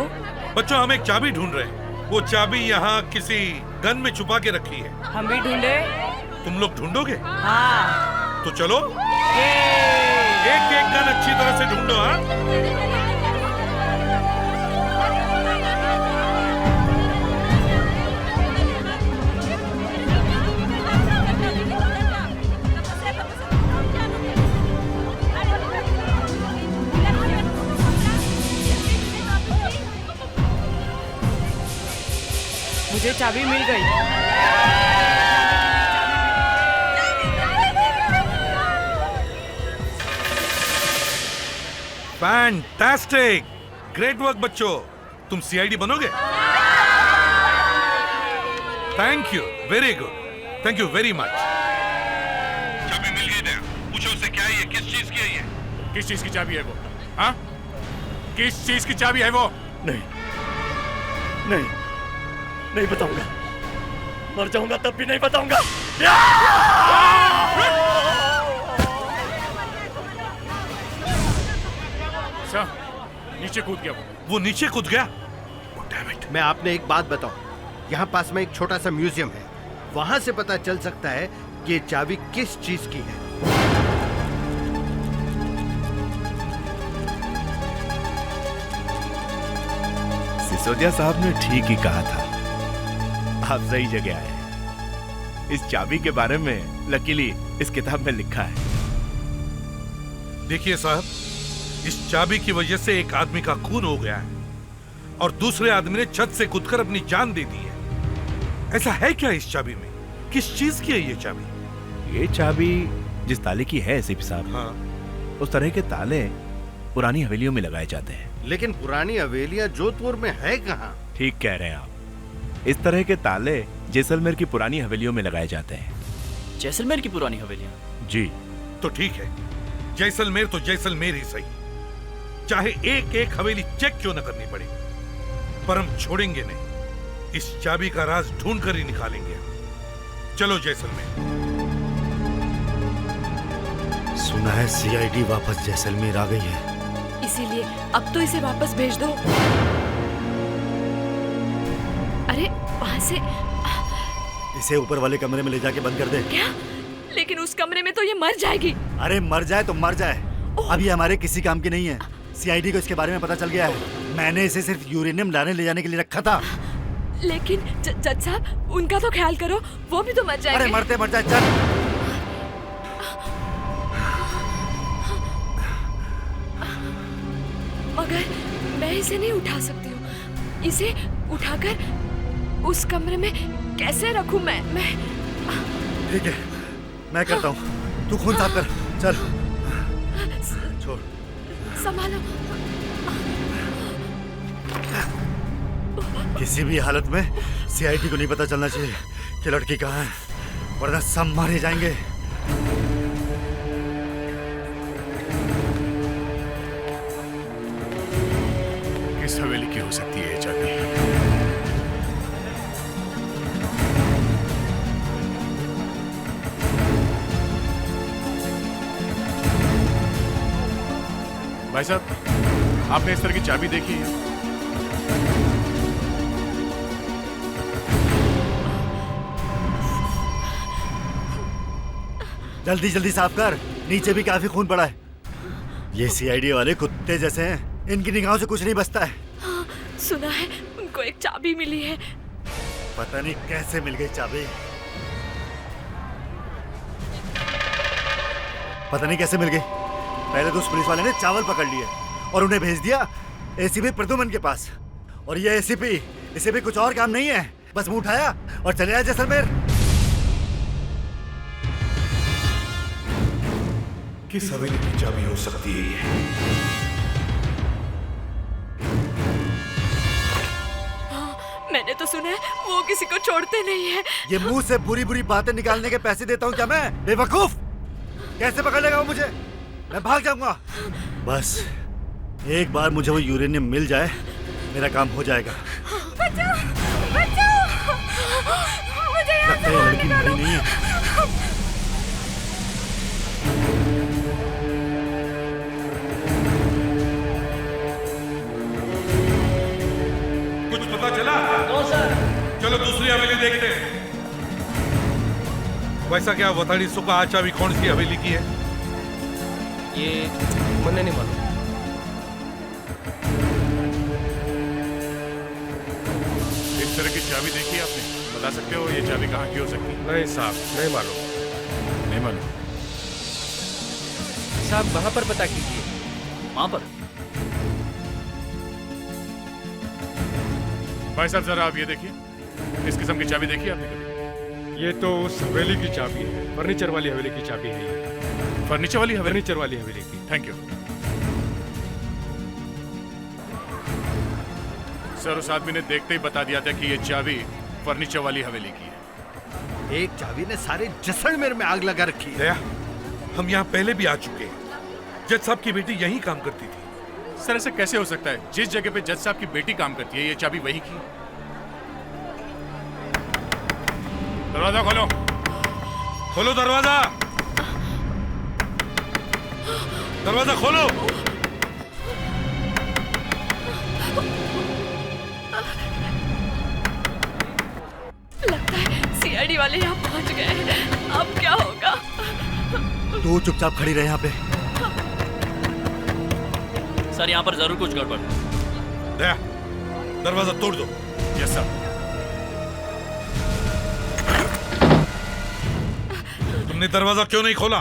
बच्चों, हम एक चाबी ढूंढ रहे हैं। वो चाबी यहाँ किसी गन में छुपा के रखी है। हम भी ढूंढे। तुम लोग ढूंढोगे? हाँ। तो चलो एक एक गन अच्छी तरह से ढूंढो। हाँ, मुझे चाबी मिल गई। फैंटास्टिक, ग्रेट वर्क बच्चों। तुम सीआईडी बनोगे? Thank you, very good, thank you very much. चाबी मिल गई दया। पूछो उससे क्या है ये, किस चीज की है ये? किस चीज की चाबी है वो? हाँ? किस चीज की चाबी है वो? नहीं बताऊंगा। मर जाऊंगा तब भी नहीं बताऊंगा। सर, नीचे कूद गया वो नीचे कूद गया? मैं आपने एक बात बताऊं, यहाँ पास में एक छोटा सा म्यूजियम है। वहां से पता चल सकता है कि ये चाबी किस चीज की है। सिसोदिया साहब ने ठीक ही कहा था, आप सही जगह आए। इस चाबी के बारे में लकीली इस किताब में लिखा है। देखिए साहब, इस चाबी की वजह से एक आदमी का खून हो गया है और दूसरे आदमी ने छत से कूदकर अपनी जान दे दी है। ऐसा है क्या इस चाबी में? किस चीज की है ये चाबी? ये चाबी जिस ताले की है एसीपी साहब, हाँ। उस तरह के ताले पुरानी हवेलियों में लगाए जाते हैं। लेकिन पुरानी हवेलियां जोधपुर में है कहाँ? ठीक कह रहे हैं आप। इस तरह के ताले जैसलमेर की पुरानी हवेलियों में लगाए जाते हैं। जैसलमेर की पुरानी हवेलियां? जी। तो ठीक है, जैसलमेर तो जैसलमेर ही सही, चाहे एक एक हवेली चेक क्यों न करनी पड़े, पर हम छोड़ेंगे नहीं। इस चाबी का राज ढूंढ कर ही निकालेंगे। चलो जैसलमेर। सुना है सीआईडी वापस जैसलमेर आ गई है, इसीलिए अब तो इसे वापस भेज दो। अरे वहां से इसे ऊपर वाले कमरे में ले जाके बंद कर दे। क्या? लेकिन उस कमरे में तो ये मर जाएगी। अरे मर जाए तो मर जाए, अब ये हमारे किसी काम की नहीं है। सीआईडी को इसके बारे में पता चल गया है। मैंने इसे सिर्फ यूरेनियम लाने ले जाने के लिए रखा था। लेकिन जज साहब, उनका तो ख्याल करो, वो भी तो मर जाएंगे। अरे मरते मर जाए, चल। मगर मैं इसे नहीं उठा सकती हूँ। इसे उठाकर उस कमरे में कैसे रखूं मैं? ठीक है, मैं करता हूँ, तू खून साफ कर, चल। छोड़। संभालो। किसी भी हालत में सीआईडी को नहीं पता चलना चाहिए कि लड़की कहाँ है, वरना सब मारे जाएंगे। किस हवेली की हो सकती है ये चाबी? भाई साहब, आपने इस तरह की चाबी देखी है? जल्दी जल्दी साफ कर, नीचे भी काफी खून पड़ा है। ये सीआईडी वाले कुत्ते जैसे हैं, इनकी निगाहों से कुछ नहीं बचता है। हाँ, सुना है उनको एक चाबी मिली है। पता नहीं कैसे मिल गई चाबी, पता नहीं कैसे मिल गई। पहले तो उस पुलिस वाले ने चावल पकड़ लिए और उन्हें भेज दिया एसीपी प्रद्युमन के पास। और ये एसीपी, इसे भी कुछ और काम नहीं है, बस मुंह उठाया और चले आए जैसलमेर। किस हवेली की चाबी हो सकती है ये? हाँ, मैंने तो सुना है वो किसी को छोड़ते नहीं है। ये मुंह से बुरी बुरी बातें निकालने के पैसे देता हूँ क्या मैं? बेवकूफ! कैसे पकड़ लेगा वो मुझे? मैं भाग जाऊंगा। बस एक बार मुझे वो यूरेनियम मिल जाए, मेरा काम हो जाएगा। बचाओ! बचाओ! मुझे यहाँ से बाहर लड़की निकालो। मरी नहीं है। कुछ पता चला? No sir. चलो दूसरी हवेली देखते हैं। वैसा क्या वताड़ी सुका चाबी कौन सी हवेली की है? ये मुझे नहीं मालूम। इस तरह की चाबी देखी है आपने? बता सकते हो ये चाबी कहाँ की हो सकती है? नहीं साहब, नहीं मालूम। नहीं मालूम। साहब वहाँ पर पता कीजिए। वहाँ पर? भाई साहब जरा आप ये देखिए, इस किस्म की चाबी देखी आपने कभी? ये तो उस हवेली की चाबी है, फर्नीचर वाली हवेली की चाबी है ये। फर्नीचर वाली हवेली? फर्नीचर वाली हवेली की। Thank you sir. उस आदमी ने देखते ही बता दिया था कि ये चाबी फर्नीचर वाली हवेली की है। एक चाबी ने सारे जैसलमेर में आग लगा रखी है। दया, हम यहाँ पहले भी आ चुके हैं। जज साहब की बेटी यहीं काम करती थी। सर ऐसे कैसे हो सकता है? जिस जगह पे जज साहब की बेटी काम करती है, ये चाबी वही की। दरवाजा खोलो। खोलो दरवाजा, दरवाजा खोलो। लगता है सीआईडी वाले यहाँ पहुँच गए, अब क्या होगा? तू चुपचाप खड़ी रहे यहाँ पे। सर यहाँ पर जरूर कुछ गड़बड़। दया, दरवाजा तोड़ दो। Yes sir. तुमने दरवाजा क्यों नहीं खोला?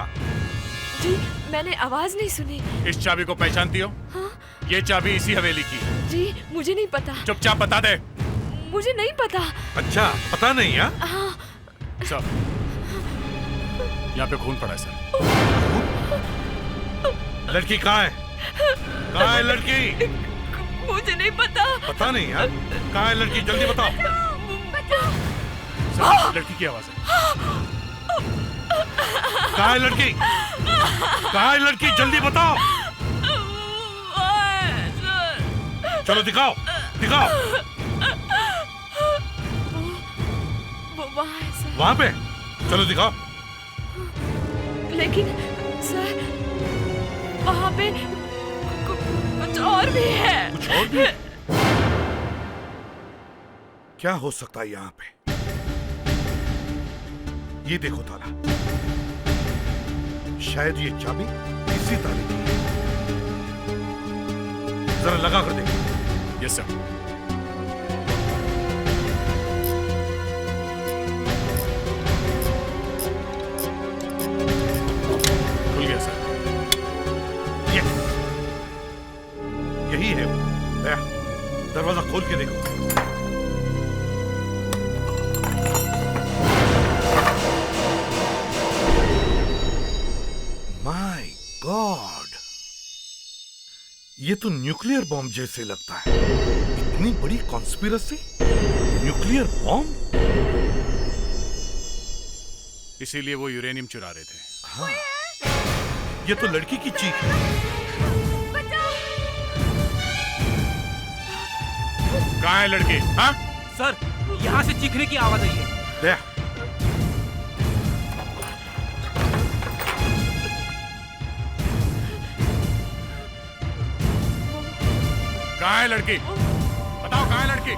जी मैंने आवाज नहीं सुनी। इस चाबी को पहचानती हो? हाँ? ये चाबी इसी हवेली की है। जी मुझे नहीं पता। चुपचाप बता दे। मुझे नहीं पता। अच्छा पता नहीं है? हाँ। सर यहाँ पे खून पड़ा है सर। लड़की कहाँ है? कहाँ है लड़की? मुझे नहीं पता। पता नहीं है? कहाँ है लड़की? जल्दी बताओ। सर लड़की की आवाज है। कहाँ है लड़की? कहाँ है लड़की? जल्दी बताओ। चलो दिखाओ, दिखाओ। वहाँ पे? चलो दिखाओ। लेकिन सर वहाँ पे कुछ और भी है। कुछ और भी? क्या हो सकता है यहाँ पे? ये देखो ताला, शायद ये चाबी इसी ताले की है। जरा लगा कर देखो। Yes sir. खुल गया सर। यस, यही है वो। दरवाजा खोल के देखो। माय गॉड, ये तो न्यूक्लियर बॉम्ब जैसे लगता है। इतनी बड़ी कॉन्स्पिरेसी, न्यूक्लियर बॉम्ब। इसीलिए वो यूरेनियम चुरा रहे थे। हाँ, ये तो लड़की की चीख है। कहाँ है लड़की? हाँ? सर यहाँ से चीखने की आवाज आई है। दया, कहाँ है लड़की? बताओ कहाँ है लड़की?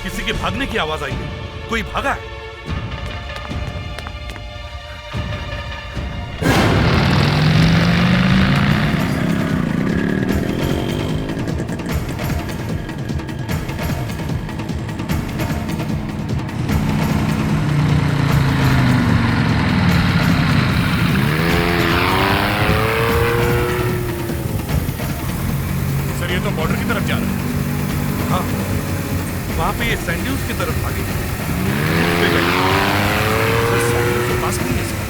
किसी के भागने की आवाज आई है। कोई भागा है? सर ये तो बॉर्डर की तरफ जा रहा है। हाँ, वहां पे ये सैंड्यूज की तरफ भागी। सैंड्यूज के पास नहीं है सर।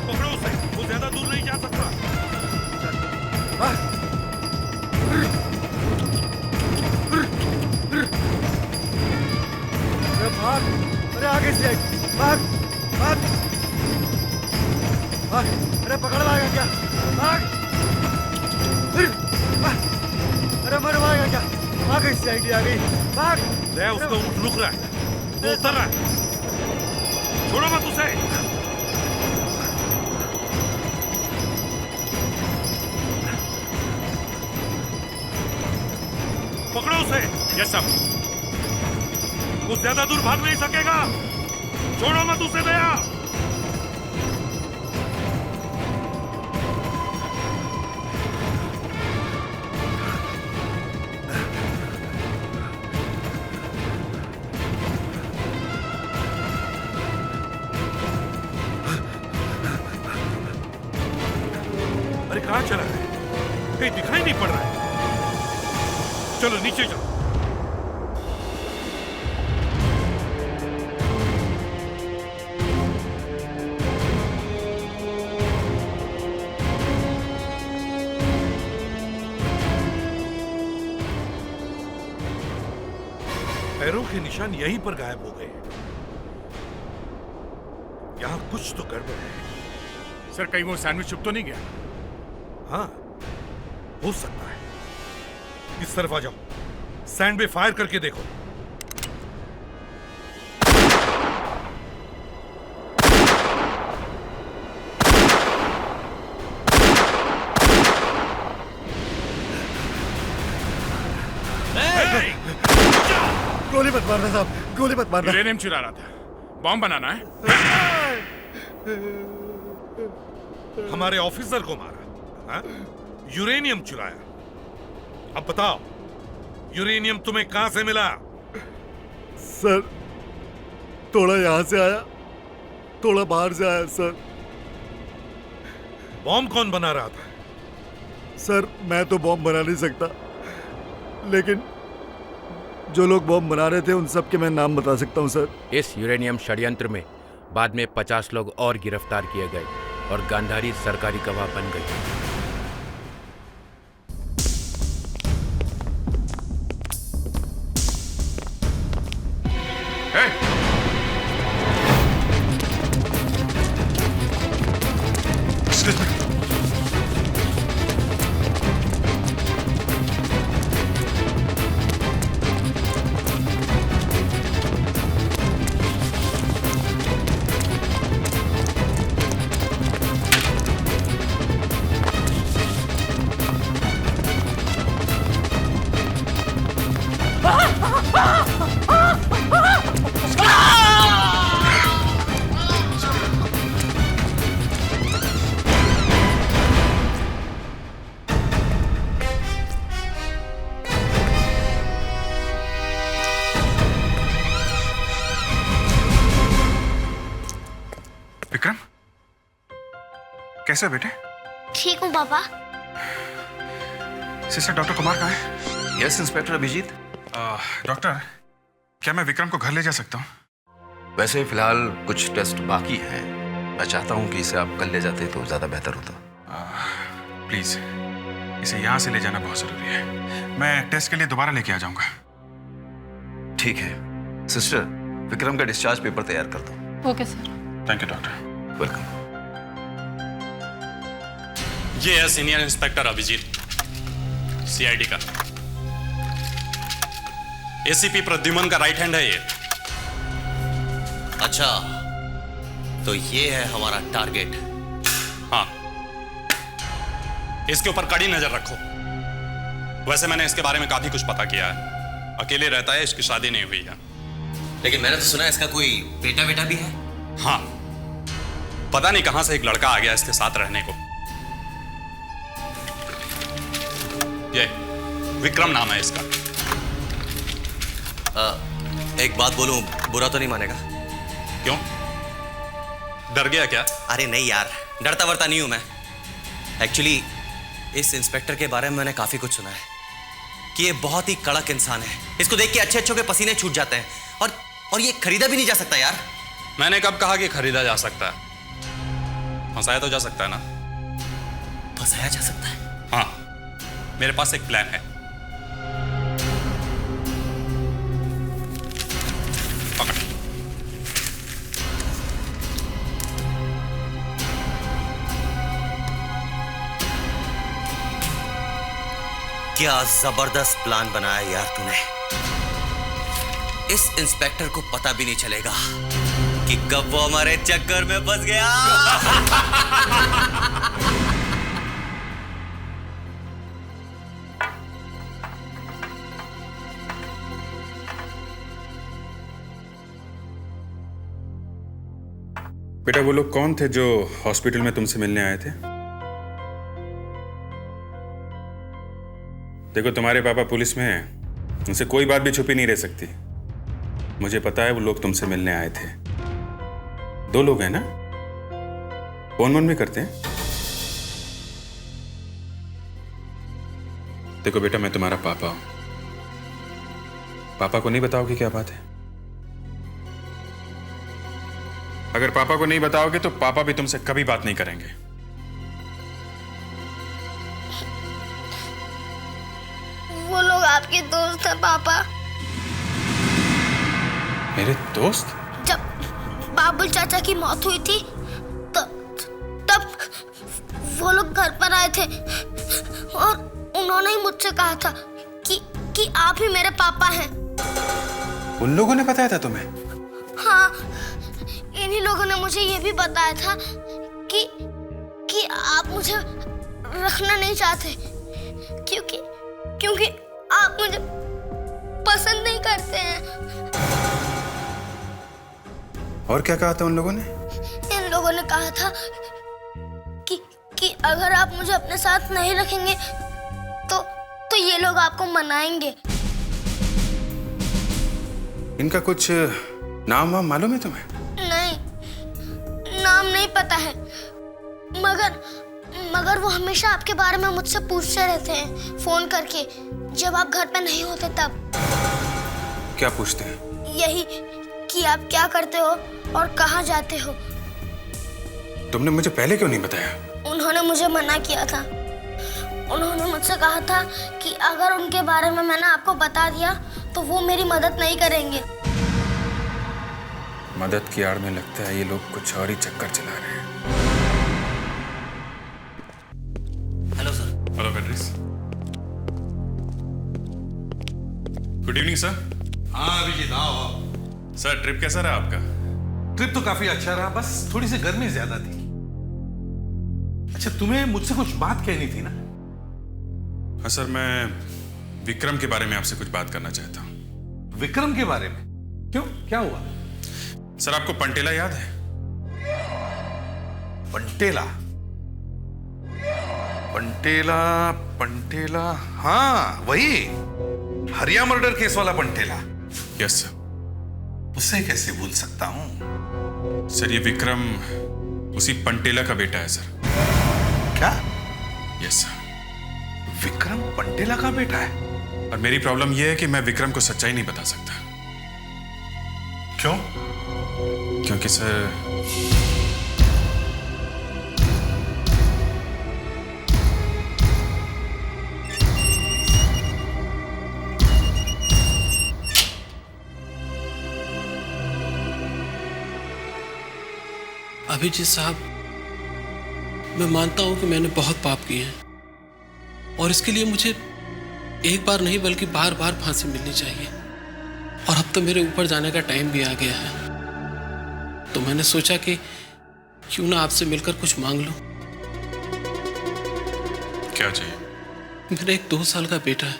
पकड़ो उसे, वो ज्यादा दूर नहीं जा सकता। अरे भाग, अरे आगे से भाग, भाग, भाग, अरे पकड़ लाएगा क्या? भाग, अरे मर मारेगा क्या? भाग, इस साइड आ गई, भाग। दया, उसका ऊँट रुक रहा है, वो उतर रहा है। छोड़ो मत उसे। पकड़ो उसे। Yes sir. वो ज्यादा दूर भाग नहीं सकेगा। छोड़ो मत उसे दया। अरे कहाँ चला है? कहीं दिखाई नहीं पड़ रहा है। चलो नीचे चलो। पैरों के निशान यहीं पर गायब हो गए। यहां कुछ तो गड़बड़ है। सर कहीं वो सैंडविच चुप तो नहीं गया? हाँ, हो सकता है। इस तरफ आ जाओ, सैंड पे फायर करके देखो। गोली मत मारना साहब, गोली मत मारना। यूरेनियम चुरा रहा था, बॉम्ब बनाना है। हमारे ऑफिसर को मारा, हाँ? यूरेनियम चुराया। अब बताओ, यूरेनियम तुम्हें कहां से मिला? सर थोड़ा यहां से आया, थोड़ा बाहर से आया सर। बॉम्ब कौन बना रहा था? सर मैं तो बॉम्ब बना नहीं सकता, लेकिन जो लोग बॉम्ब बना रहे थे उन सब के मैं नाम बता सकता हूं सर। इस यूरेनियम षड्यंत्र में बाद में 50 लोग और गिरफ्तार किए गए और गांधारी सरकारी गवाह बन गई। विक्रम, कैसे हो बेटे? ठीक हूँ पापा। सिस्टर डॉक्टर कुमार कहाँ है? Yes inspector Abhijit. डॉक्टर, क्या मैं विक्रम को घर ले जा सकता हूँ? वैसे फिलहाल कुछ टेस्ट बाकी हैं। मैं चाहता हूँ कि इसे आप कल ले जाते तो ज्यादा बेहतर होता। प्लीज, इसे यहाँ से ले जाना बहुत जरूरी है। मैं टेस्ट के लिए दोबारा लेके आ जाऊंगा। ठीक है सिस्टर, विक्रम का डिस्चार्ज पेपर तैयार कर दो। Okay sir. Thank you doctor. Welcome. ये है सीनियर इंस्पेक्टर अभिजीत, सीआईडी का। एसीपी प्रद्युमन का राइट हैंड है ये। अच्छा, तो ये है हमारा टारगेट। हाँ, इसके ऊपर कड़ी नजर रखो। वैसे मैंने इसके बारे में काफी कुछ पता किया है। अकेले रहता है, इसकी शादी नहीं हुई है। लेकिन मैंने तो सुना है इसका कोई बेटा भी है। हाँ, पता नहीं कहां से एक लड़का आ गया इसके साथ रहने को। ये विक्रम नाम है इसका। एक बात बोलूं, बुरा तो नहीं मानेगा? क्यों, डर गया क्या? अरे नहीं यार, डरता वरता नहीं हूं मैं। एक्चुअली इस इंस्पेक्टर के बारे में मैंने काफी कुछ सुना है कि ये बहुत ही कड़क इंसान है। इसको देख के अच्छे अच्छों के पसीने छूट जाते हैं और ये खरीदा भी नहीं जा सकता यार। मैंने कब कहा कि खरीदा जा सकता है? फंसाया तो जा सकता है ना? फंसाया जा सकता है? हाँ, मेरे पास एक प्लान है। पकड़। क्या जबरदस्त प्लान बनाया यार तूने। इस इंस्पेक्टर को पता भी नहीं चलेगा कि कब वो हमारे चक्कर में फंस गया। बेटा, वो लोग कौन थे जो हॉस्पिटल में तुमसे मिलने आए थे? देखो, तुम्हारे पापा पुलिस में हैं, उनसे कोई बात भी छुपी नहीं रह सकती। मुझे पता है वो लोग तुमसे मिलने आए थे। 2 लोग हैं ना? फोन वोन भी करते हैं? देखो बेटा, मैं तुम्हारा पापा हूं। पापा को नहीं बताओगे क्या बात है? अगर पापा को नहीं बताओगे तो पापा भी तुमसे कभी बात नहीं करेंगे। वो लोग आपके दोस्त हैं पापा। मेरे दोस्त? जब बाबुल चाचा की मौत हुई थी तब वो लोग घर पर आए थे और उन्होंने ही मुझसे कहा था कि आप ही मेरे पापा हैं। उन लोगों ने बताया था तुम्हें? हाँ, इन्हीं लोगों ने मुझे ये भी बताया था कि आप मुझे रखना नहीं चाहते क्योंकि आप मुझे पसंद नहीं करते हैं। और क्या कहा था उन लोगों ने? इन लोगों ने कहा था कि अगर आप मुझे अपने साथ नहीं रखेंगे तो ये लोग आपको मनाएंगे। इनका कुछ नाम वाम मालूम है तुम्हें? नहीं, नाम नहीं पता है, मगर वो हमेशा आपके बारे में मुझसे पूछते रहते हैं फोन करके, जब आप घर पे नहीं होते तब। क्या पूछते हैं? यही कि आप क्या करते हो और कहाँ जाते हो। तुमने मुझे पहले क्यों नहीं बताया? उन्होंने मुझे मना किया था। उन्होंने मुझसे कहा था कि अगर उनके बारे में मैंने आपको बता दिया तो वो मेरी मदद नहीं करेंगे। मदद की आड़ में लगता है ये लोग कुछ और ही चक्कर चला रहे हैं। Hello sir. Hello पेट्रिस। Good evening sir. हाँ अभिजीत, आओ। सर ट्रिप कैसा रहा आपका? ट्रिप तो काफी अच्छा रहा, बस थोड़ी सी गर्मी ज्यादा थी। अच्छा, तुम्हें मुझसे कुछ बात कहनी थी ना? हाँ सर, मैं विक्रम के बारे में आपसे कुछ बात करना चाहता हूँ। विक्रम के बारे में? क्यों, क्या हुआ? सर आपको पंटेला याद है? पंटेला? पंटेला पंटेला, हाँ वही हरिया मर्डर केस वाला पंटेला। Yes sir. उसे कैसे भूल सकता हूं? सर ये विक्रम उसी पंटेला का बेटा है सर। क्या? Yes sir. विक्रम पंटेला का बेटा है? और मेरी प्रॉब्लम यह है कि मैं विक्रम को सच्चाई नहीं बता सकता। क्यों? क्योंकि सर अभिजीत साहब, मैं मानता हूं कि मैंने बहुत पाप किए हैं और इसके लिए मुझे एक बार नहीं बल्कि बार बार फांसी मिलनी चाहिए। और अब तो मेरे ऊपर जाने का टाइम भी आ गया है, तो मैंने सोचा कि क्यों ना आपसे मिलकर कुछ मांग लूं। क्या चाहिए? मेरा एक 2 साल का बेटा है।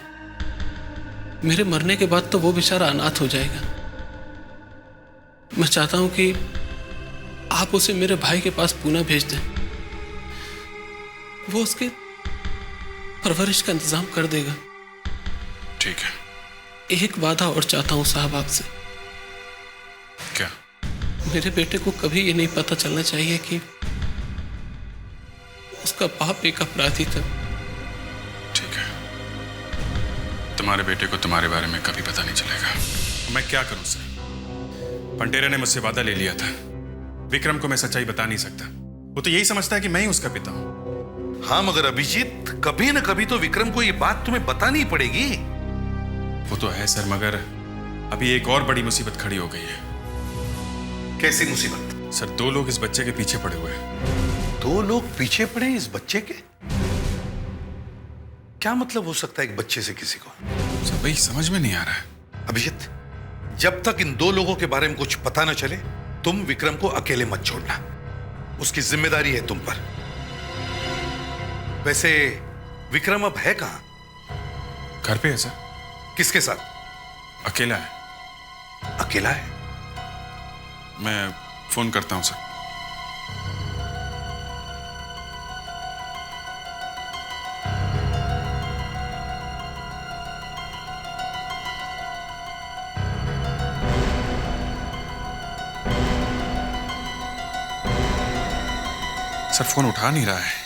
मेरे मरने के बाद तो वो बेचारा अनाथ हो जाएगा। मैं चाहता हूं कि आप उसे मेरे भाई के पास पुणे भेज दें। वो उसके परवरिश का इंतजाम कर देगा। ठीक है। एक वादा और चाहता हूं साहब आपसे। क्या? मेरे बेटे को कभी ये नहीं पता चलना चाहिए कि उसका बाप एक अपराधी था। ठीक है। तुम्हारे बेटे को तुम्हारे बारे में कभी पता नहीं चलेगा। मैं क्या करूं सर? पंटेला ने मुझसे वादा ले लिया था। विक्रम को मैं सच्चाई बता नहीं सकता। वो तो यही समझता है कि मैं ही उसका पिता हूं। हाँ मगर अभिजीत, कभी न कभी तो विक्रम को ये बात तुम्हें बतानी पड़ेगी। वो तो है सर, मगर अभी एक और बड़ी मुसीबत खड़ी हो गई है। कैसी मुसीबत? सर 2 लोग इस बच्चे के पीछे पड़े हुए हैं। 2 लोग पीछे पड़े इस बच्चे के? क्या मतलब हो सकता है एक बच्चे से किसी को? सर वही समझ में नहीं आ रहा है। अभिजीत, जब तक इन 2 लोगों के बारे में कुछ पता न चले तुम विक्रम को अकेले मत छोड़ना। उसकी जिम्मेदारी है तुम पर। वैसे विक्रम अब है कहां? घर पे है सर। किसके साथ? अकेला है। अकेला है? मैं फोन करता हूं सर। सर फोन उठा नहीं रहा है।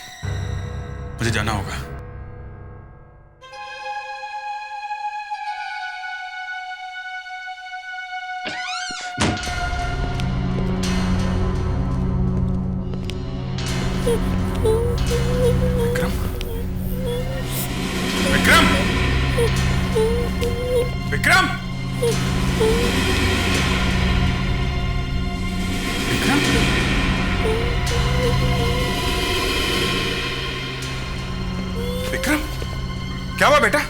मुझे जाना होगा। विक्रम विक्रम विक्रम विक्रम विक्रम क्या हुआ बेटा?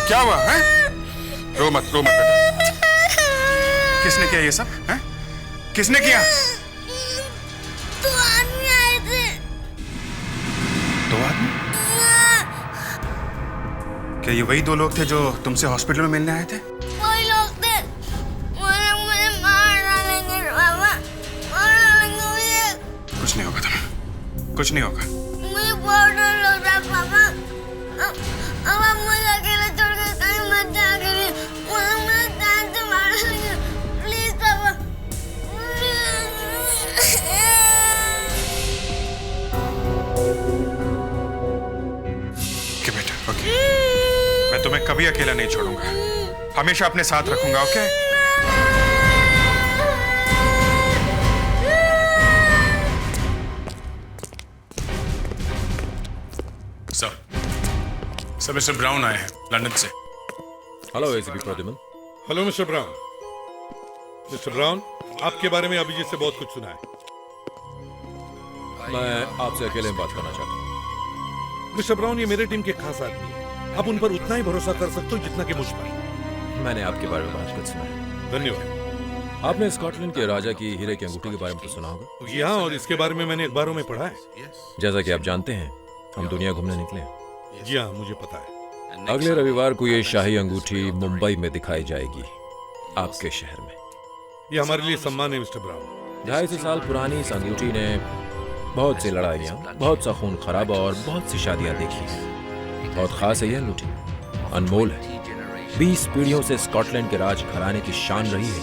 क्या हुआ है? रो मत बेटा। किसने किया ये सब? है? किसने किया? दो आदमी आए थे। दो आदमी? क्या ये वही दो लोग थे जो तुमसे हॉस्पिटल में मिलने आए थे? वही लोग थे। मुझे मार डालेंगे पापा, मार डालेंगे मुझे। कुछ नहीं होगा तुम्हें, कुछ नहीं होगा। मुझे बहुत डर लग रहा है पापा। अब आप मुझे अकेले छोड़ कर कहीं मत जाया करिए। मुझे जान से मार डालेंगे, प्लीज पापा। ओके बेटा, ओके। मैं तुम्हें कभी अकेला नहीं छोड़ूंगा, हमेशा अपने साथ रखूंगा, ओके? सर मिस्टर ब्राउन आए हैं लंदन से। Hello ACP Pradyuman. Hello Mister brown. Mister brown, आपके बारे में अभिजीत से बहुत कुछ सुना है। मैं आपसे अकेले में बात करना चाहता हूँ। मिस्टर ब्राउन, ये मेरे टीम के खास आदमी है। आप उन पर उतना ही भरोसा कर सकते हो जितना कि मुझ पर। मैंने आपके बारे में बहुत कुछ सुना है। धन्यवाद। आपने स्कॉटलैंड के राजा की हीरे की अंगूठी के बारे में तो सुना होगा। जी हाँ, और इसके बारे में मैंने अखबारों में पढ़ा है। जैसा कि आप जानते हैं, हम दुनिया घूमने निकले। जी हाँ, मुझे पता है। अगले रविवार को ये शाही अंगूठी मुंबई में दिखाई जाएगी, आपके शहर में। ये हमारे लिए सम्मान है मिस्टर ब्राउन। 250 साल पुरानी इस अंगूठी ने बहुत सी लड़ाइयाँ, बहुत सा खून खराबा और बहुत सी शादियाँ देखी हैं। बहुत खास है यह अंगूठी, अनमोल है। 20 पीढ़ियों से स्कॉटलैंड के राज घराने की शान रही है।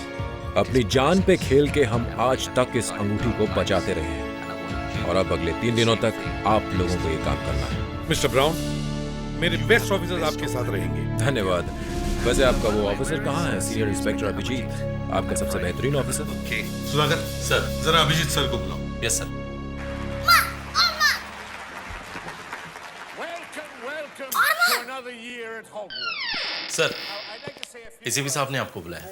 अपनी जान पे खेल के हम आज तक इस अंगूठी को बचाते रहे हैं, और अब अगले 3 दिनों तक आप लोगों को ये काम करना है। मिस्टर ब्राउन, मेरे बेस्ट ऑफिसर्स आपके साथ रहेंगे। धन्यवाद। वैसे आपका वो ऑफिसर कहाँ है? सीनियर इंस्पेक्टर अभिजीत, आपका सबसे बेहतरीन ऑफिसर। सुधाकर सर, जरा अभिजीत सर को बुलाओ। Yes sir. सर, एसीपी साहब ने आपको बुलाया।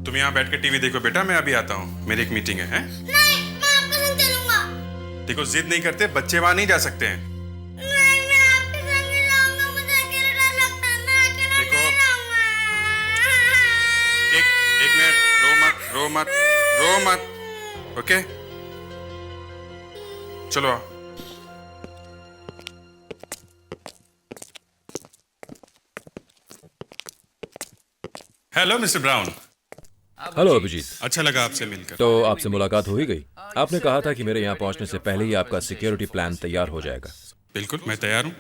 तुम यहाँ बैठ के टीवी देखो बेटा, मैं अभी आता हूँ, मेरी एक मीटिंग है, हैं? नहीं, मैं आपके संग चलूंगा। देखो जिद नहीं करते, बच्चे वहां नहीं जा सकते हैं। नहीं, मैं आपके संग ही जाऊंगा। मुझे अकेले डर लगता है, मैं अकेला देखो, नहीं जाऊंगा। एक मिनट, रो मत, ओके? चलो आओ। Hello Mister Brown. Hello Abhijeet. अच्छा लगा आपसे मिलकर। तो आपसे मुलाकात हो ही गई। आपने कहा था कि मेरे यहाँ पहुँचने से पहले ही आपका सिक्योरिटी प्लान तैयार हो जाएगा। बिल्कुल, मैं तैयार हूँ।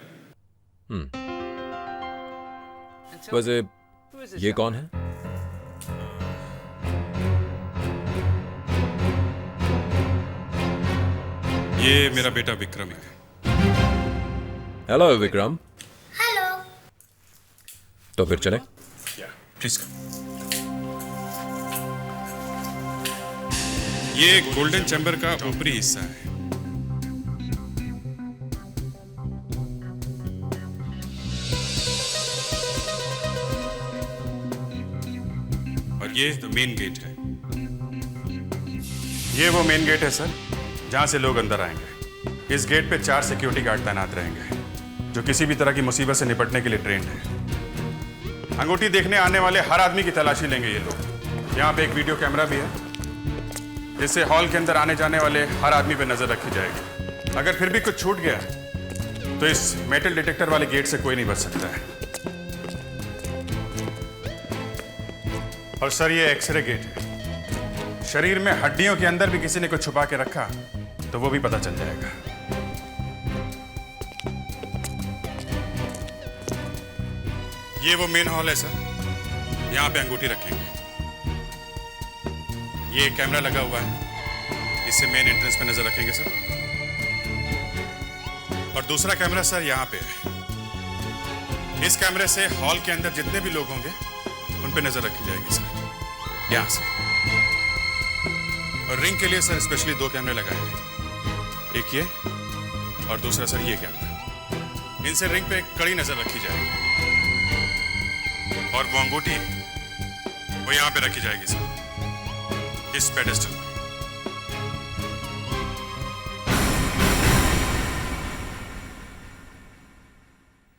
वैसे ये कौन है? ये मेरा बेटा विक्रम है। हेलो विक्रम। हेलो। तो फिर चले? प्लीज। ये गोल्डन चैम्बर का ऊपरी हिस्सा है। और ये मेन गेट है। ये वो मेन गेट है सर, जहां से लोग अंदर आएंगे। इस गेट पे 4 सिक्योरिटी गार्ड तैनात रहेंगे, जो किसी भी तरह की मुसीबत से निपटने के लिए ट्रेंड है। अंगूठी देखने आने वाले हर आदमी की तलाशी लेंगे ये लोग। यहाँ पे एक वीडियो कैमरा भी है, जिससे हॉल के अंदर आने जाने वाले हर आदमी पे नजर रखी जाएगी। अगर फिर भी कुछ छूट गया तो इस मेटल डिटेक्टर वाले गेट से कोई नहीं बच सकता है। और सर, ये एक्सरे गेट है। शरीर में हड्डियों के अंदर भी किसी ने कुछ छुपा के रखा तो वो भी पता चल जाएगा। ये वो मेन हॉल है सर, यहाँ पे अंगूठी रखेंगे। ये कैमरा लगा हुआ है, इससे मेन एंट्रेंस पे नजर रखेंगे सर। और दूसरा कैमरा सर यहाँ पे है, इस कैमरे से हॉल के अंदर जितने भी लोग होंगे उन पे नजर रखी जाएगी सर, यहां से। और रिंग के लिए सर स्पेशली 2 कैमरे लगाए हैं, एक ये और दूसरा सर ये कैमरा। इनसे रिंग पे कड़ी नजर रखी जाएगी और वो अंगूठी वो यहां पे रखी जाएगी सर, इस पेडेस्टल पे।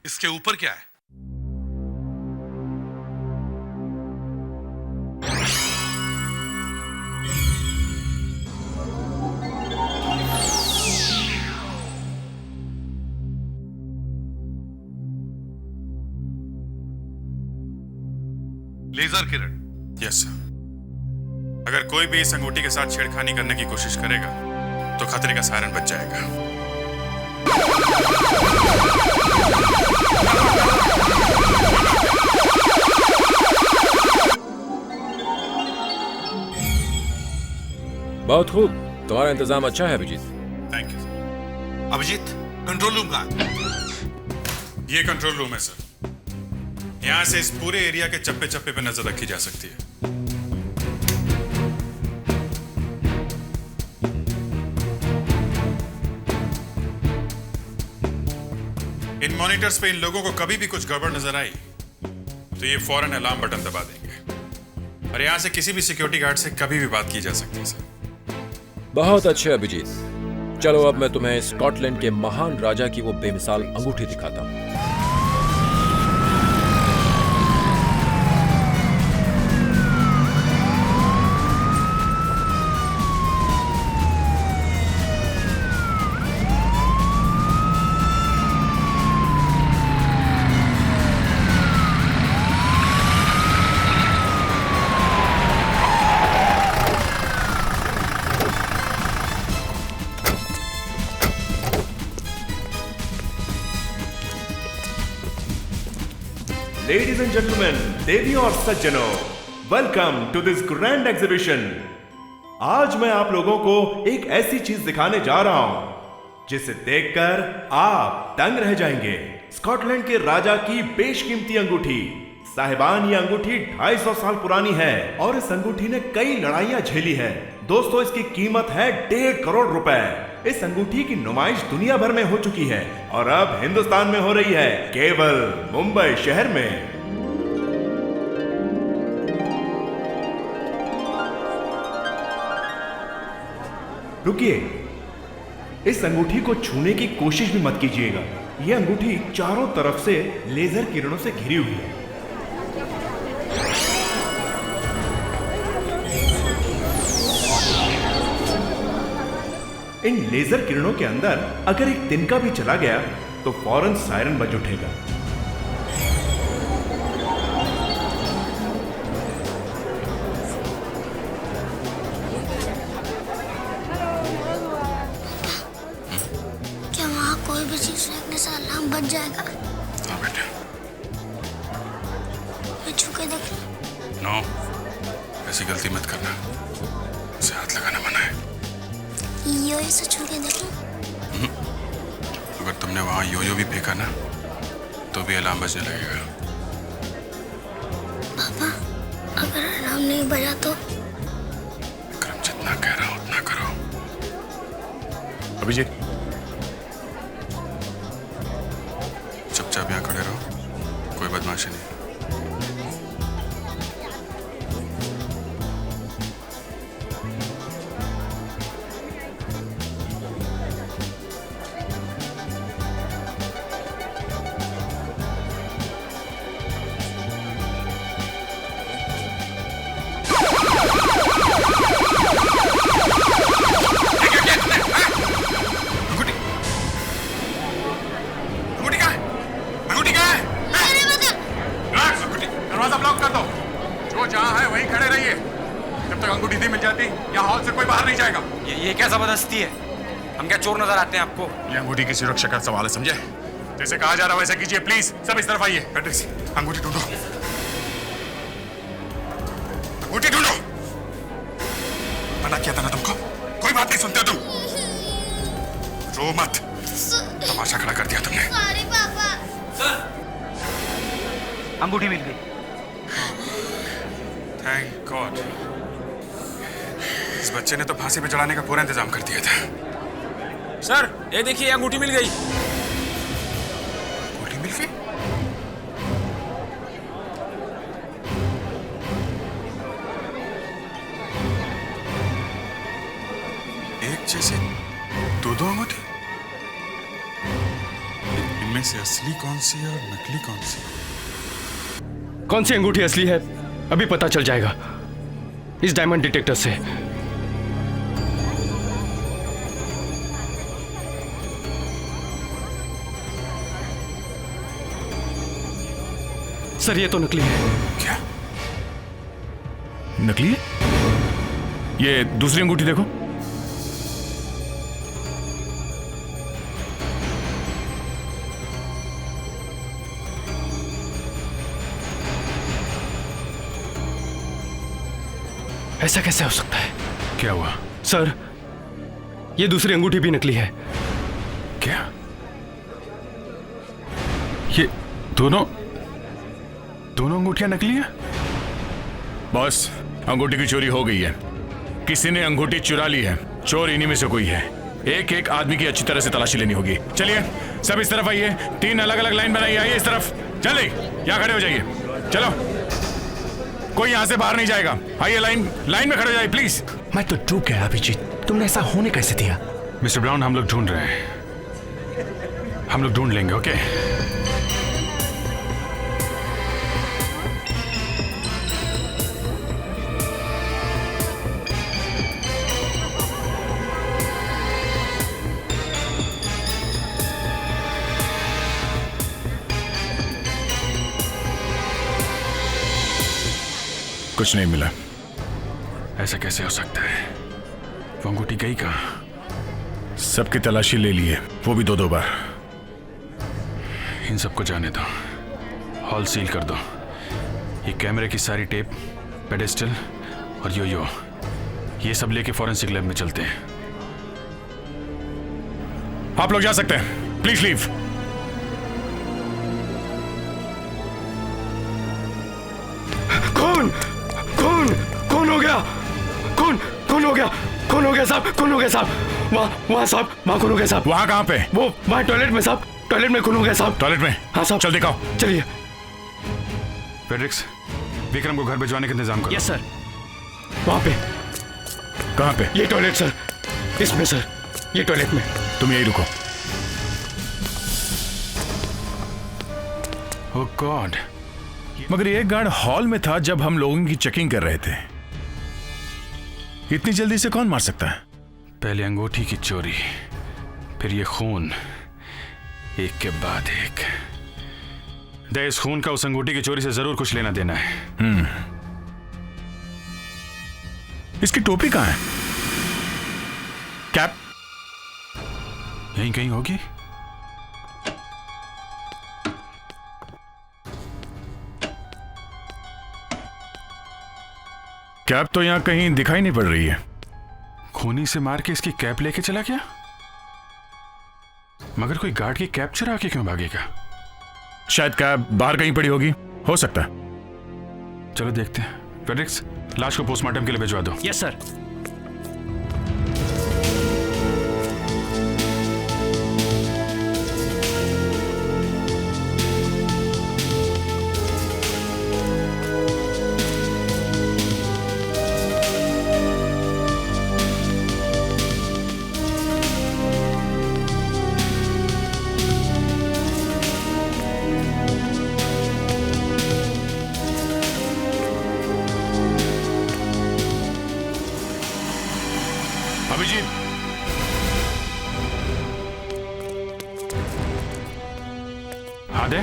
इसके ऊपर क्या है? लेजर किरण। Yes sir. अगर कोई भी इस अंगूठी के साथ छेड़खानी करने की कोशिश करेगा तो खतरे का सायरन बच जाएगा। बहुत खूब, तुम्हारा इंतजाम अच्छा है Abhijeet. Thank you. Abhijeet, control room कहाँ? ये कंट्रोल रूम है सर। यहां से इस पूरे एरिया के चप्पे चप्पे पे नजर रखी जा सकती है। इन मॉनिटर्स पे इन लोगों को कभी भी कुछ गड़बड़ नजर आई तो ये फौरन अलार्म बटन दबा देंगे और यहां से किसी भी सिक्योरिटी गार्ड से कभी भी बात की जा सकती है सर। बहुत अच्छे अभिजीत, चलो अब मैं तुम्हें स्कॉटलैंड के महान राजा की वो बेमिसाल अंगूठी दिखाता हूं। Ladies and gentlemen, देवियों और सज्जनों, welcome to this grand exhibition. आज मैं आप लोगों को एक ऐसी चीज दिखाने जा रहा हूं जिसे देखकर आप दंग रह जाएंगे। स्कॉटलैंड के राजा की बेशकीमती अंगूठी। साहिबान, ये अंगूठी 250 साल पुरानी है और इस अंगूठी ने कई लड़ाइयां झेली है। दोस्तों, इसकी कीमत है 1.5 करोड़ रुपए। इस अंगूठी की नुमाइश दुनिया भर में हो चुकी है और अब हिंदुस्तान में हो रही है, केवल मुंबई शहर में। रुकिए, इस अंगूठी को छूने की कोशिश भी मत कीजिएगा। यह अंगूठी चारों तरफ से लेजर किरणों से घिरी हुई है। इन लेजर किरणों के अंदर अगर एक तिनका भी चला गया तो फौरन सायरन बज उठेगा। क्या वहाँ कोई भी चीज रखने से अलार्म बच जाएगा? हाँ बेटा। मैं छू के देख। नो, ऐसी गलती मत करना। उसे हाथ लगाना मना है। यो से छू के देखूं? अगर तुमने वहां यो भी फेंका ना तो भी अलार्म बजने लगेगा। पापा, अगर अलार्म नहीं बजा तो? विक्रम, जितना कह रहा हूं उतना करो। अभिजीत, चुपचाप यहाँ खड़े रहो, कोई बदमाशी नहीं। हम क्या चोर नजर आते हैं आपको? ये अंगूठी की सुरक्षा का सवाल है, समझे? जैसे कहा जा रहा है वैसा कीजिए प्लीज। सब इस तरफ आइए। अंगूठी ढूंढो, अंगूठी ढूंढो। मना किया था ना तुमको, कोई बात नहीं सुनते तुम। रो मत, तमाशा खड़ा कर दिया तुमने। सॉरी पापा। अंगूठी मिल गई। Thank God. इस बच्चे ने तो फांसी पे चढ़ाने का पूरा इंतजाम कर दिया था। सर ये देखिए अंगूठी मिल गई। अंगूठी मिल गई? एक जैसे दो अंगूठी? इनमें से असली कौन सी है और नकली कौन सी? कौन सी अंगूठी असली है अभी पता चल जाएगा इस डायमंड डिटेक्टर से। सर ये तो नकली है। क्या नकली है? ये दूसरी अंगूठी देखो। ऐसा कैसे हो सकता है? क्या हुआ? सर ये दूसरी अंगूठी भी नकली है। क्या? ये दोनों अंगूठियां नकली हैं? बॉस, अंगूठी की चोरी हो गई है। किसी ने अंगूठी चुरा ली है। चोर इन्हीं में से कोई है। एक एक आदमी की अच्छी तरह से तलाशी लेनी होगी। चलिए सब इस तरफ आइए। 3 अलग अलग लाइन बनाइए। आइए इस तरफ। जल्दी यहाँ खड़े हो जाइए। चलो कोई यहाँ से बाहर नहीं जाएगा। आइए लाइन में खड़े हो जाइए प्लीज। मैं तो चूक गया अभिजीत, तुमने ऐसा होने कैसे दिया? मिस्टर ब्राउन, हम लोग ढूंढ रहे हैं। हम लोग ढूंढ लेंगे। ओके कुछ नहीं मिला। ऐसा कैसे हो सकता है? वो अंगूठी गई कहाँ? सबकी तलाशी ले लिए, वो भी 2-2 बार। इन सबको जाने दो। हॉल सील कर दो। ये कैमरे की सारी टेप, पेडेस्टल और यो ये सब लेके फॉरेंसिक लैब में चलते हैं। आप लोग जा सकते हैं। Please leave. कौन हो गया? कौन हो गया साहब? कौन हो गया साहब? वहाँ साहब, वहाँ कौन हो गया साहब? वहाँ कहाँ पे? वो वहाँ टॉयलेट में साहब। टॉयलेट में कौन हो गया साहब? टॉयलेट में? हाँ साहब। चल दिखाओ। चलिए। फेड्रिक्स, विक्रम को घर भिजवाने का इंतजाम करो। Yes sir. वहाँ पे। कहाँ पे? ये टॉयलेट सर। इसमें सर, ये टॉयलेट में। तुम यही रुको। ओह गॉड, मगर ये गार्ड हॉल में था जब हम लोगों की चेकिंग कर रहे थे। इतनी जल्दी से कौन मार सकता है? पहले अंगूठी की चोरी, फिर ये खून, एक के बाद एक। इस खून का उस अंगूठी की चोरी से जरूर कुछ लेना देना है। इसकी टोपी कहाँ है? कैप यहीं कहीं होगी। कैप तो यहां कहीं दिखाई नहीं पड़ रही है। खूनी से मार के इसकी कैप लेके चला गया? मगर कोई गार्ड की कैप चुरा के क्यों भागेगा? शायद कैप बाहर कहीं पड़ी होगी। हो सकता है। चलो देखते हैं। फेड्रिक्स, लाश को पोस्टमार्टम के लिए भिजवा दो। Yes sir. अभिजीत, हाँ दे।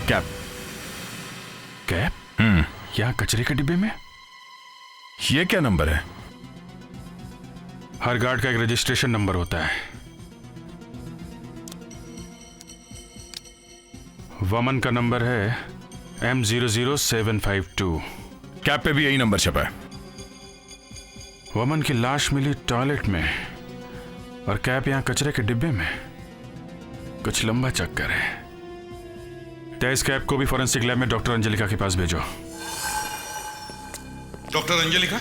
कैप यहाँ कचरे के डिब्बे में। ये क्या नंबर है? हर गार्ड का एक रजिस्ट्रेशन नंबर होता है। वमन का नंबर है M00752। कैप पे भी यही नंबर छपा है। वमन की लाश मिली टॉयलेट में और कैप यहां कचरे के डिब्बे में। कुछ लंबा चक्कर है। इस कैप को भी फॉरेंसिक लैब में डॉक्टर अंजलिका के पास भेजो। डॉक्टर अंजलिका,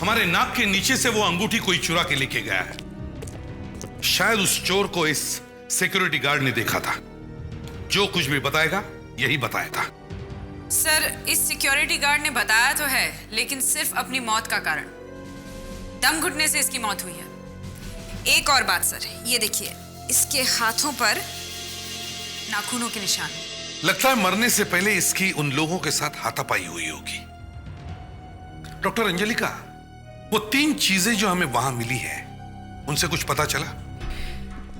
हमारे नाक के नीचे से वो अंगूठी कोई चुरा के लेके गया है। शायद उस चोर को इस सिक्योरिटी गार्ड ने देखा था। जो कुछ भी बताएगा यही बताएगा। सर, इस सिक्योरिटी गार्ड ने बताया तो है, लेकिन सिर्फ अपनी मौत का कारण। दम घुटने से इसकी मौत हुई है। एक और बात सर, ये देखिए, इसके हाथों पर नाखूनों के निशान। लगता है मरने से पहले इसकी उन लोगों के साथ हाथापाई हुई होगी। डॉक्टर अंजलिका, वो 3 चीजें जो हमें वहां मिली है, उनसे कुछ पता चला?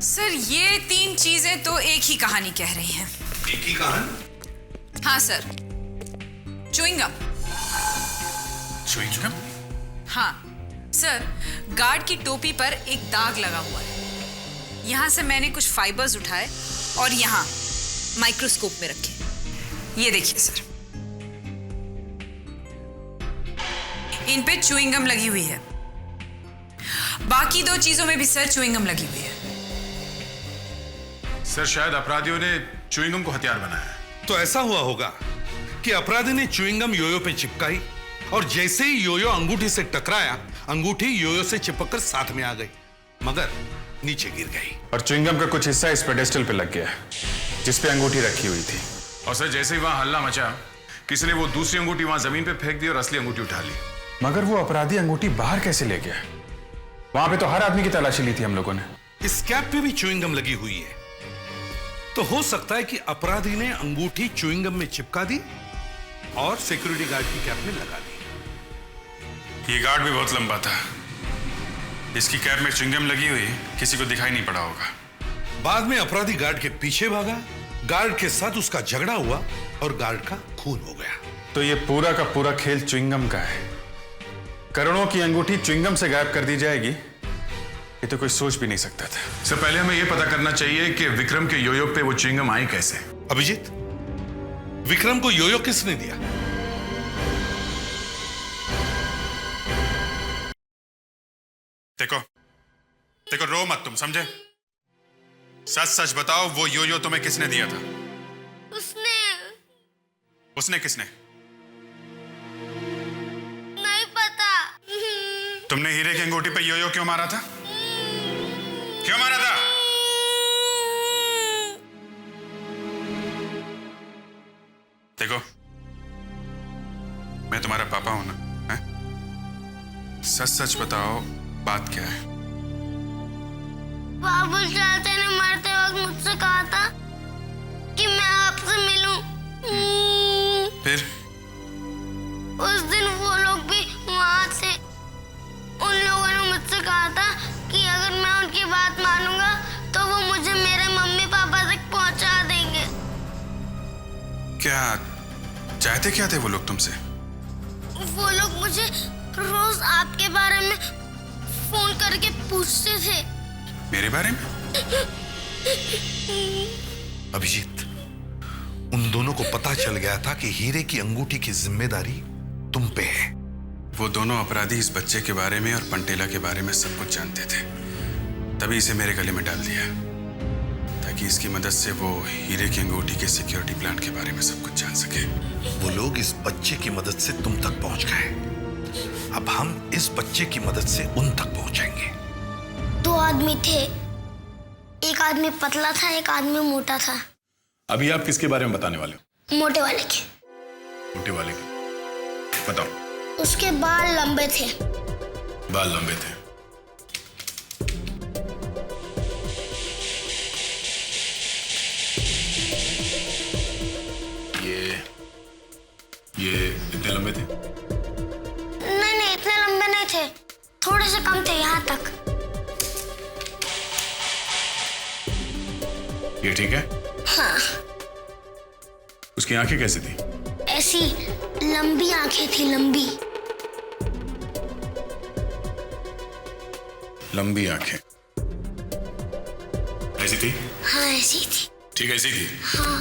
सर, ये 3 चीजें तो एक ही कहानी कह रही हैं। एक ही कहानी? हाँ सर, च्युइंगम। च्युइंगम? हाँ सर, गार्ड की टोपी पर एक दाग लगा हुआ है। यहां से मैंने कुछ फाइबर्स उठाए और यहां माइक्रोस्कोप में रखे। ये देखिए सर, इन पे च्युइंगम लगी हुई है। बाकी 2 चीजों में भी सर च्युइंगम लगी हुई है। सर, शायद अपराधियों ने च्युइंगम को हथियार बनाया। तो ऐसा हुआ होगा कि अपराधी ने च्युइंगम योयो पे चिपकाई और जैसे ही योयो अंगूठी से टकराया, अंगूठी योयो से चिपककर साथ में आ गई, मगर नीचे गिर गई। और च्युइंगम का कुछ हिस्सा इस पेडेस्टल पे लग गया जिस पे अंगूठी रखी हुई थी। और सर, जैसे ही वहां हल्ला मचा, किसी ने वो दूसरी अंगूठी वहां जमीन पे फेंक दी और असली अंगूठी उठा ली। मगर वो अपराधी अंगूठी बाहर कैसे ले गया? वहां पे तो हर आदमी की तलाशी ली थी हम लोगों ने। इस कैप पे भी च्युइंगम लगी हुई है, तो हो सकता है कि अपराधी ने अंगूठी च्युइंगम में चिपका दी और सिक्योरिटी गार्ड की कैप में लगा दी। ये गार्ड भी बहुत लंबा था। इसकी कैप में च्युइंगम लगी हुई किसी को दिखाई नहीं पड़ा होगा। बाद में अपराधी गार्ड के पीछे भागा, गार्ड के साथ उसका झगड़ा हुआ और गार्ड का खून हो गया। तो ये पूरा का पूरा खेल च्युइंगम का है। करोड़ों की अंगूठी च्युइंगम से गायब कर दी जाएगी, ये तो कोई सोच भी नहीं सकता था। सर, पहले हमें यह पता करना चाहिए कि विक्रम के योयो पे वो च्युइंगम आई कैसे। अभिजीत, विक्रम को योयो किसने दिया? देखो, रो मत तुम, समझे? सच सच बताओ, वो योयो तुम्हें किसने दिया था? उसने किसने? नहीं पता। तुमने हीरे की अंगूठी पे योयो क्यों मारा था? क्यों मारा था? देखो, मैं तुम्हारा पापा हूं ना, हैं? सच सच बताओ, बात क्या है? बाबू चाचा ने मरते वक्त मुझसे कहा था कि मैं आपसे मिलूं। फिर? उस दिन वो लोग भी वहां थे। उन लोगों ने मुझसे कहा था कि अगर मैं उनकी बात मानूंगा तो वो मुझे मेरे मम्मी पापा तक पहुंचा देंगे। क्या चाहते क्या थे वो लोग तुमसे? वो लोग मुझे रोज आपके बारे में फोन करके पूछते थे। मेरे बारे में? अभिजीत, उन दोनों को पता चल गया था कि हीरे की अंगूठी की जिम्मेदारी तुम पे है। वो दोनों अपराधी इस बच्चे के बारे में और पंटेला के बारे में सब कुछ जानते थे, तभी इसे मेरे गले में डाल दिया ताकि इसकी मदद से वो हीरे की अंगूठी के सिक्योरिटी प्लान के बारे में सब कुछ जान सके। वो लोग इस बच्चे की मदद से तुम तक पहुंच गए, अब हम इस बच्चे की मदद से उन तक पहुंचेंगे। 2 आदमी थे, एक आदमी पतला था, एक आदमी मोटा था। अभी आप किसके बारे में बताने वाले हो? मोटे वाले के। मोटे वाले के, बताओ। उसके बाल लंबे थे। बाल लंबे थे। ये इतने लंबे थे? नहीं, इतने लंबे नहीं थे, थोड़े से कम थे, यहाँ तक। ये ठीक है? हाँ। उसकी आंखें कैसी थी? ऐसी लंबी आंखें थी, लंबी। लंबी आंखें ऐसी थी? हाँ, ऐसी थी। ठीक, ऐसी थी। हाँ।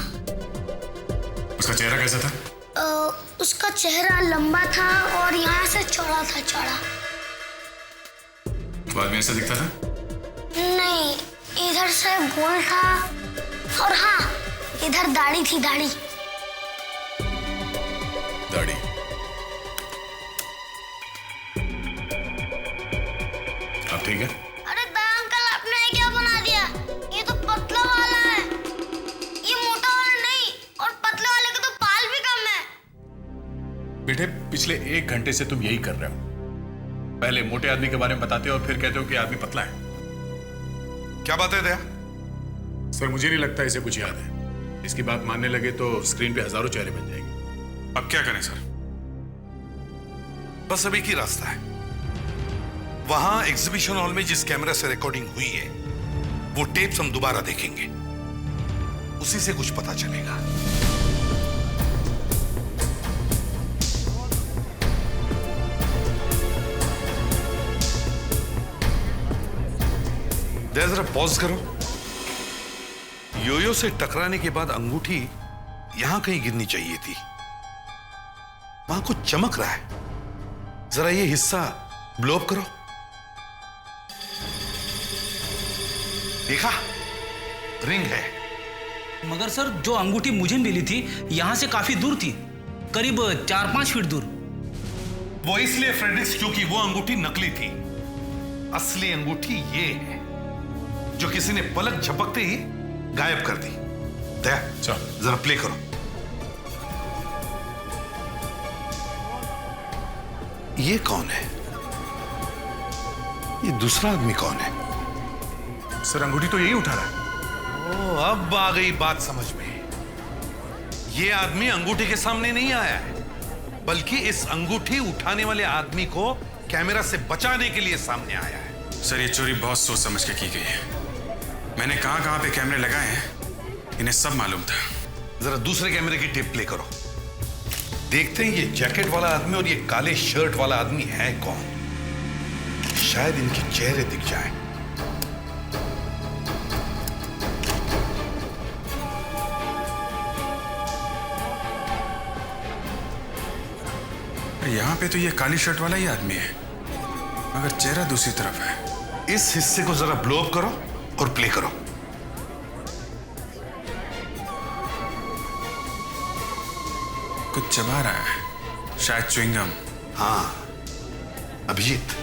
उसका चेहरा कैसा था? उसका चेहरा लंबा था और यहाँ से चौड़ा था, चौड़ा। बाद में ऐसा दिखता था? नहीं, इधर से गोल था और हाँ, इधर दाढ़ी थी, दाढ़ी। दाढ़ी? अब ठीक है? अरे दया अंकल, आपने क्या बना दिया? ये तो पतला वाला है, ये मोटा वाला नहीं, और पतले वाले के तो बाल भी कम है। बेटे, पिछले 1 घंटे से तुम यही कर रहे हो। पहले मोटे आदमी के बारे में बताते हो और फिर कहते हो कि आदमी पतला है। क्या बात है दया? सर, मुझे नहीं लगता इसे कुछ याद है। इसकी बात मानने लगे तो स्क्रीन पे हजारों चेहरे बन जाएंगे। अब क्या करें सर? बस अब एक ही रास्ता है। वहां एग्जीबिशन हॉल में जिस कैमरा से रिकॉर्डिंग हुई है वो टेप्स हम दोबारा देखेंगे, उसी से कुछ पता चलेगा। जरा पॉज करो। योयो से टकराने के बाद अंगूठी यहां कहीं गिरनी चाहिए थी। वहां कुछ चमक रहा है, जरा ये हिस्सा ब्लो अप करो। देखा? रिंग है। मगर सर, जो अंगूठी मुझे मिली थी यहां से काफी दूर थी, करीब 4-5 फीट दूर। वो इसलिए फ्रेडरिक्स क्योंकि वो अंगूठी नकली थी। असली अंगूठी ये है जो किसी ने पलक झपकते ही गायब कर दी। दया, जरा प्ले करो। ये कौन है? ये दूसरा आदमी कौन है? सर, अंगूठी तो यही उठा रहा है। ओ, अब आ गई बात समझ में। ये आदमी अंगूठी के सामने नहीं आया है, बल्कि इस अंगूठी उठाने वाले आदमी को कैमरा से बचाने के लिए सामने आया है। सर, ये चोरी बहुत सोच समझ के की गई है। मैंने कहां पे कैमरे लगाए हैं, इन्हें सब मालूम था। जरा दूसरे कैमरे की टेप प्ले करो। देखते हैं ये जैकेट वाला आदमी और ये काले शर्ट वाला आदमी है कौन। शायद इनके चेहरे दिख जाए। यहां पे तो ये काली शर्ट वाला ही आदमी है, मगर चेहरा दूसरी तरफ है। इस हिस्से को जरा ब्लो अप करो और प्ले करो। कुछ चबा रहा है, शायद च्युइंगम। हाँ, अभिजीत,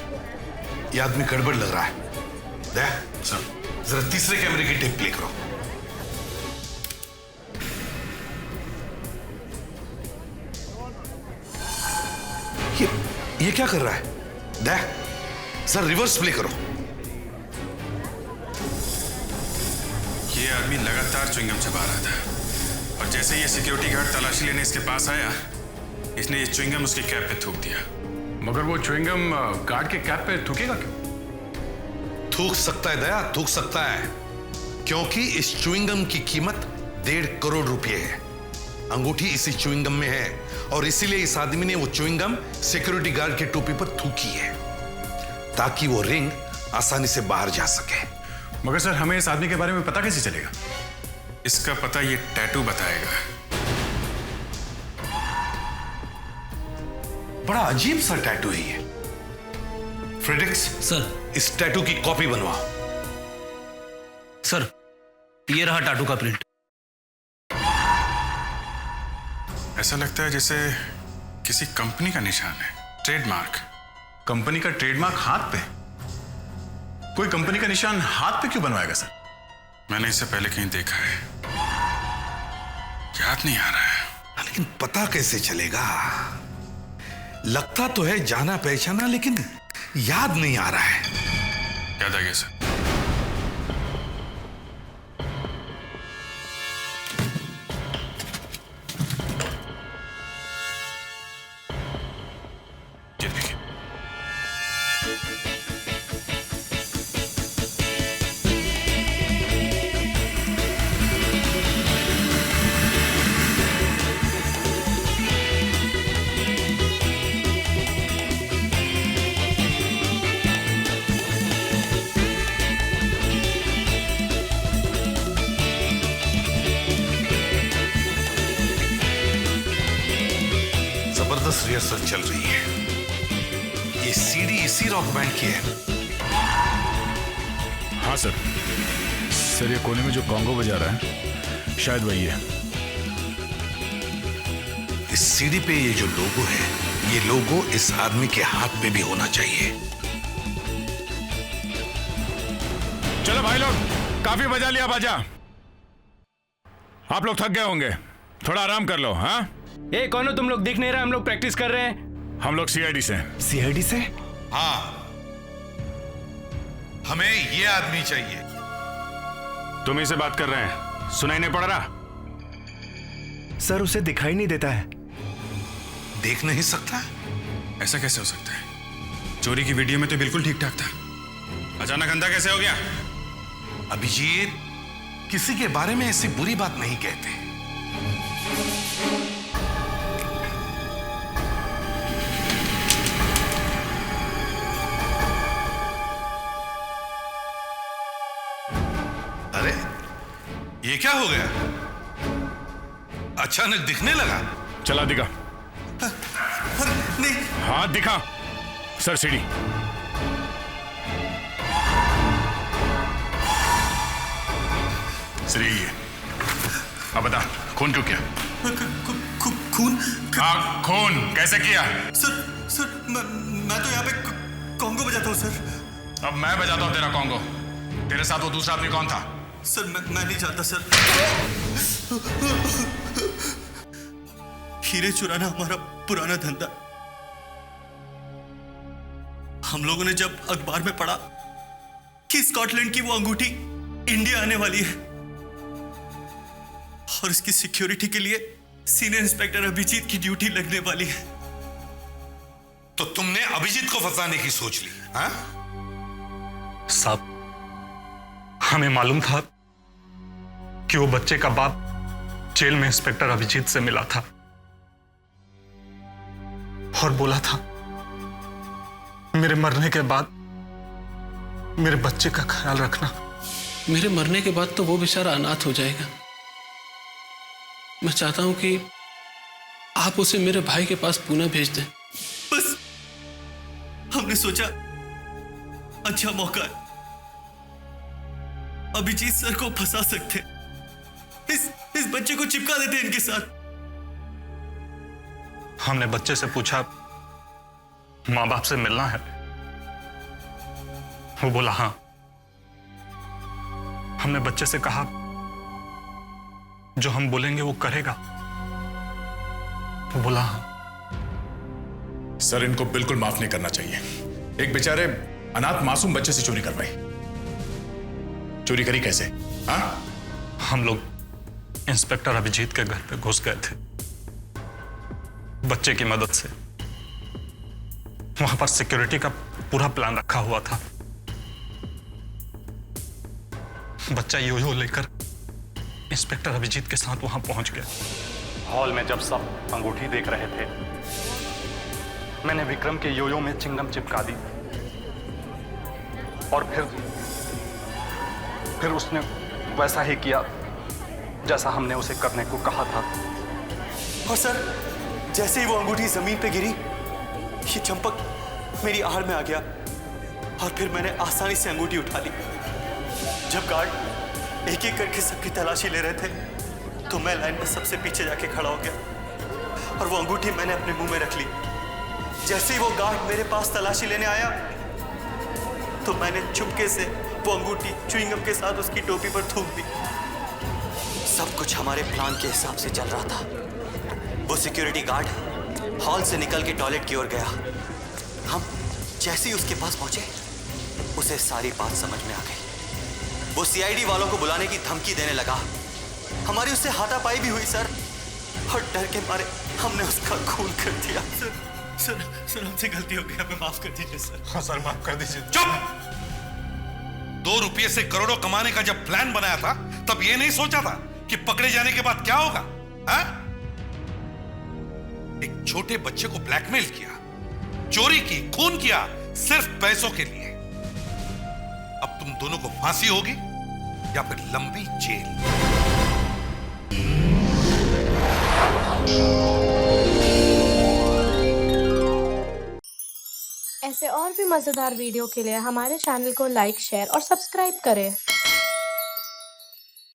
ये आदमी गड़बड़ लग रहा है। दया, जरा तीसरे कैमरे की टेप प्ले करो। ये क्या कर रहा है? दया, जरा रिवर्स प्ले करो। ये आदमी लगातार च्युइंगम चबा रहा था, और जैसे ये सिक्योरिटी गार्ड तलाशी लेने इसके पास आया, इसने ये च्युइंगम उसकी कैप पे थूक दिया। मगर वो च्युइंगम गार्ड के कैप पे थूकेगा क्यों? थूक सकता है दया, थूक सकता है, क्योंकि इस च्युइंगम की कीमत 1.5 करोड़ रुपए है। अंगूठी इसी च्युइंगम में है, और इसीलिए इस आदमी ने वो च्युइंगम सिक्योरिटी गार्ड के टोपी पर थूकी है, ताकि वो रिंग आसानी से बाहर जा सके। मगर सर, हमें इस आदमी के बारे में पता कैसे चलेगा? इसका पता ये टैटू बताएगा। बड़ा अजीब सा टैटू है ये। फ्रेडरिक्स सर, इस टैटू की कॉपी बनवाओ। सर, ये रहा टैटू का प्रिंट। ऐसा लगता है जैसे किसी कंपनी का निशान है, ट्रेडमार्क। कंपनी का ट्रेडमार्क हाथ पे? कोई कंपनी का निशान हाथ पे क्यों बनवाएगा सर? मैंने इसे पहले कहीं देखा है, याद नहीं आ रहा है। लेकिन पता कैसे चलेगा? लगता तो है जाना पहचाना, लेकिन याद नहीं आ रहा है। याद आ गया सर। जबरदस्त रिहर्सल चल रही है। ये सीडी इसी रॉक बैंड की है। हाँ सर। सर, ये कोने में जो कॉन्गो बजा रहा है शायद वही है। इस सीढ़ी पे ये जो लोगो है, ये लोगो इस आदमी के हाथ पे भी होना चाहिए। चलो भाई लोग, काफी बजा लिया बाजा। आप लोग थक गए होंगे, थोड़ा आराम कर लो। हाँ ए कौन हो तुम लोग? दिख नहीं रहा, हम लोग प्रैक्टिस कर रहे हैं। हम लोग सीआईडी से। सीआईडी से? हाँ, हमें ये आदमी चाहिए। तुम ही से बात कर रहे हैं, सुनाई नहीं पड़ रहा? सर उसे दिखाई नहीं देता है। देख नहीं सकता? ऐसा कैसे हो सकता है? चोरी की वीडियो में तो बिल्कुल ठीक ठाक था, अचानक अंधा कैसे हो गया? अभिजीत, किसी के बारे में ऐसी बुरी बात नहीं कहते। अरे ये क्या हो गया? अचानक दिखने लगा। चला दिखा। नहीं। हाँ दिखा। सर सीढ़ी। श्री, अब बता, खून क्यों किया? खून? हाँ, खून कैसे किया? सर मैं तो यहाँ पे कॉन्गो बजाता हूँ सर। अब मैं बजाता हूँ तेरा कॉन्गो। तेरे साथ वो दूसरा आदमी कौन था? सर मैं नहीं जानता सर। हीरे चुराना हमारा पुराना धंधा। हम लोगों ने जब अखबार में पढ़ा कि स्कॉटलैंड की वो अंगूठी इंडिया आने वाली है और इसकी सिक्योरिटी के लिए सीनियर इंस्पेक्टर अभिजीत की ड्यूटी लगने वाली है, तो तुमने अभिजीत को फंसाने की सोच ली? हाँ? साहब, हमें मालूम था कि वो बच्चे का बाप जेल में इंस्पेक्टर अभिजीत से मिला था और बोला था मेरे मरने के बाद मेरे बच्चे का ख्याल रखना। मेरे मरने के बाद तो वो बेचारा अनाथ हो जाएगा। मैं चाहता हूं कि आप उसे मेरे भाई के पास पुणे भेज दें। बस हमने सोचा अच्छा मौका है, अभिजीत सर को फंसा सकते, इस बच्चे को चिपका देते इनके साथ। हमने बच्चे से पूछा माँ बाप से मिलना है? वो बोला हाँ। हमने बच्चे से कहा जो हम बोलेंगे वो करेगा? वो बोला हाँ। सर इनको बिल्कुल माफ नहीं करना चाहिए। एक बेचारे अनाथ मासूम बच्चे से चोरी करवाई। चोरी करी कैसे? हाँ? हम लोग इंस्पेक्टर अभिजीत के घर पे घुस गए थे बच्चे की मदद से। वहां पर सिक्योरिटी का पूरा प्लान रखा हुआ था। बच्चा योयो लेकर इंस्पेक्टर अभिजीत के साथ वहां पहुंच गया। हॉल में जब सब अंगूठी देख रहे थे, मैंने विक्रम के योयो में चिंगम चिपका दी और फिर उसने वैसा ही किया जैसा हमने उसे करने को कहा था। और सर जैसे ही वो अंगूठी जमीन पे गिरी, ये चंपक मेरी आड़ में आ गया और फिर मैंने आसानी से अंगूठी उठा ली। जब गार्ड एक एक करके सबकी तलाशी ले रहे थे, तो मैं लाइन में सबसे पीछे जाके खड़ा हो गया और वो अंगूठी मैंने अपने मुंह में रख ली। जैसे ही वो गार्ड मेरे पास तलाशी लेने आया, तो मैंने चुपके से वो अंगूठी च्युइंगम के साथ उसकी टोपी पर थूक दी। सब कुछ हमारे प्लान के हिसाब से चल रहा था। वो सिक्योरिटी गार्ड हॉल से निकल के टॉयलेट की ओर गया। हम जैसे ही उसके पास पहुंचे, उसे सारी बात समझ में आ गई। वो सीआईडी वालों को बुलाने की धमकी देने लगा। हमारी उससे हाथापाई भी हुई सर, और डर के मारे हमने उसका खून कर दिया। सर हमसे गलती हो गई, हमें माफ कर दीजिए सर। हाँ सर, माफ कर दीजिए। चुप! 2 रुपये से करोड़ों कमाने का जब प्लान बनाया था, तब ये नहीं सोचा था कि पकड़े जाने के बाद क्या होगा? हाँ? एक छोटे बच्चे को ब्लैकमेल किया, चोरी की, खून किया, सिर्फ पैसों के लिए। अब तुम दोनों को फांसी होगी या फिर लंबी जेल। ऐसे और भी मजेदार वीडियो के लिए हमारे चैनल को लाइक, शेयर और सब्सक्राइब करें।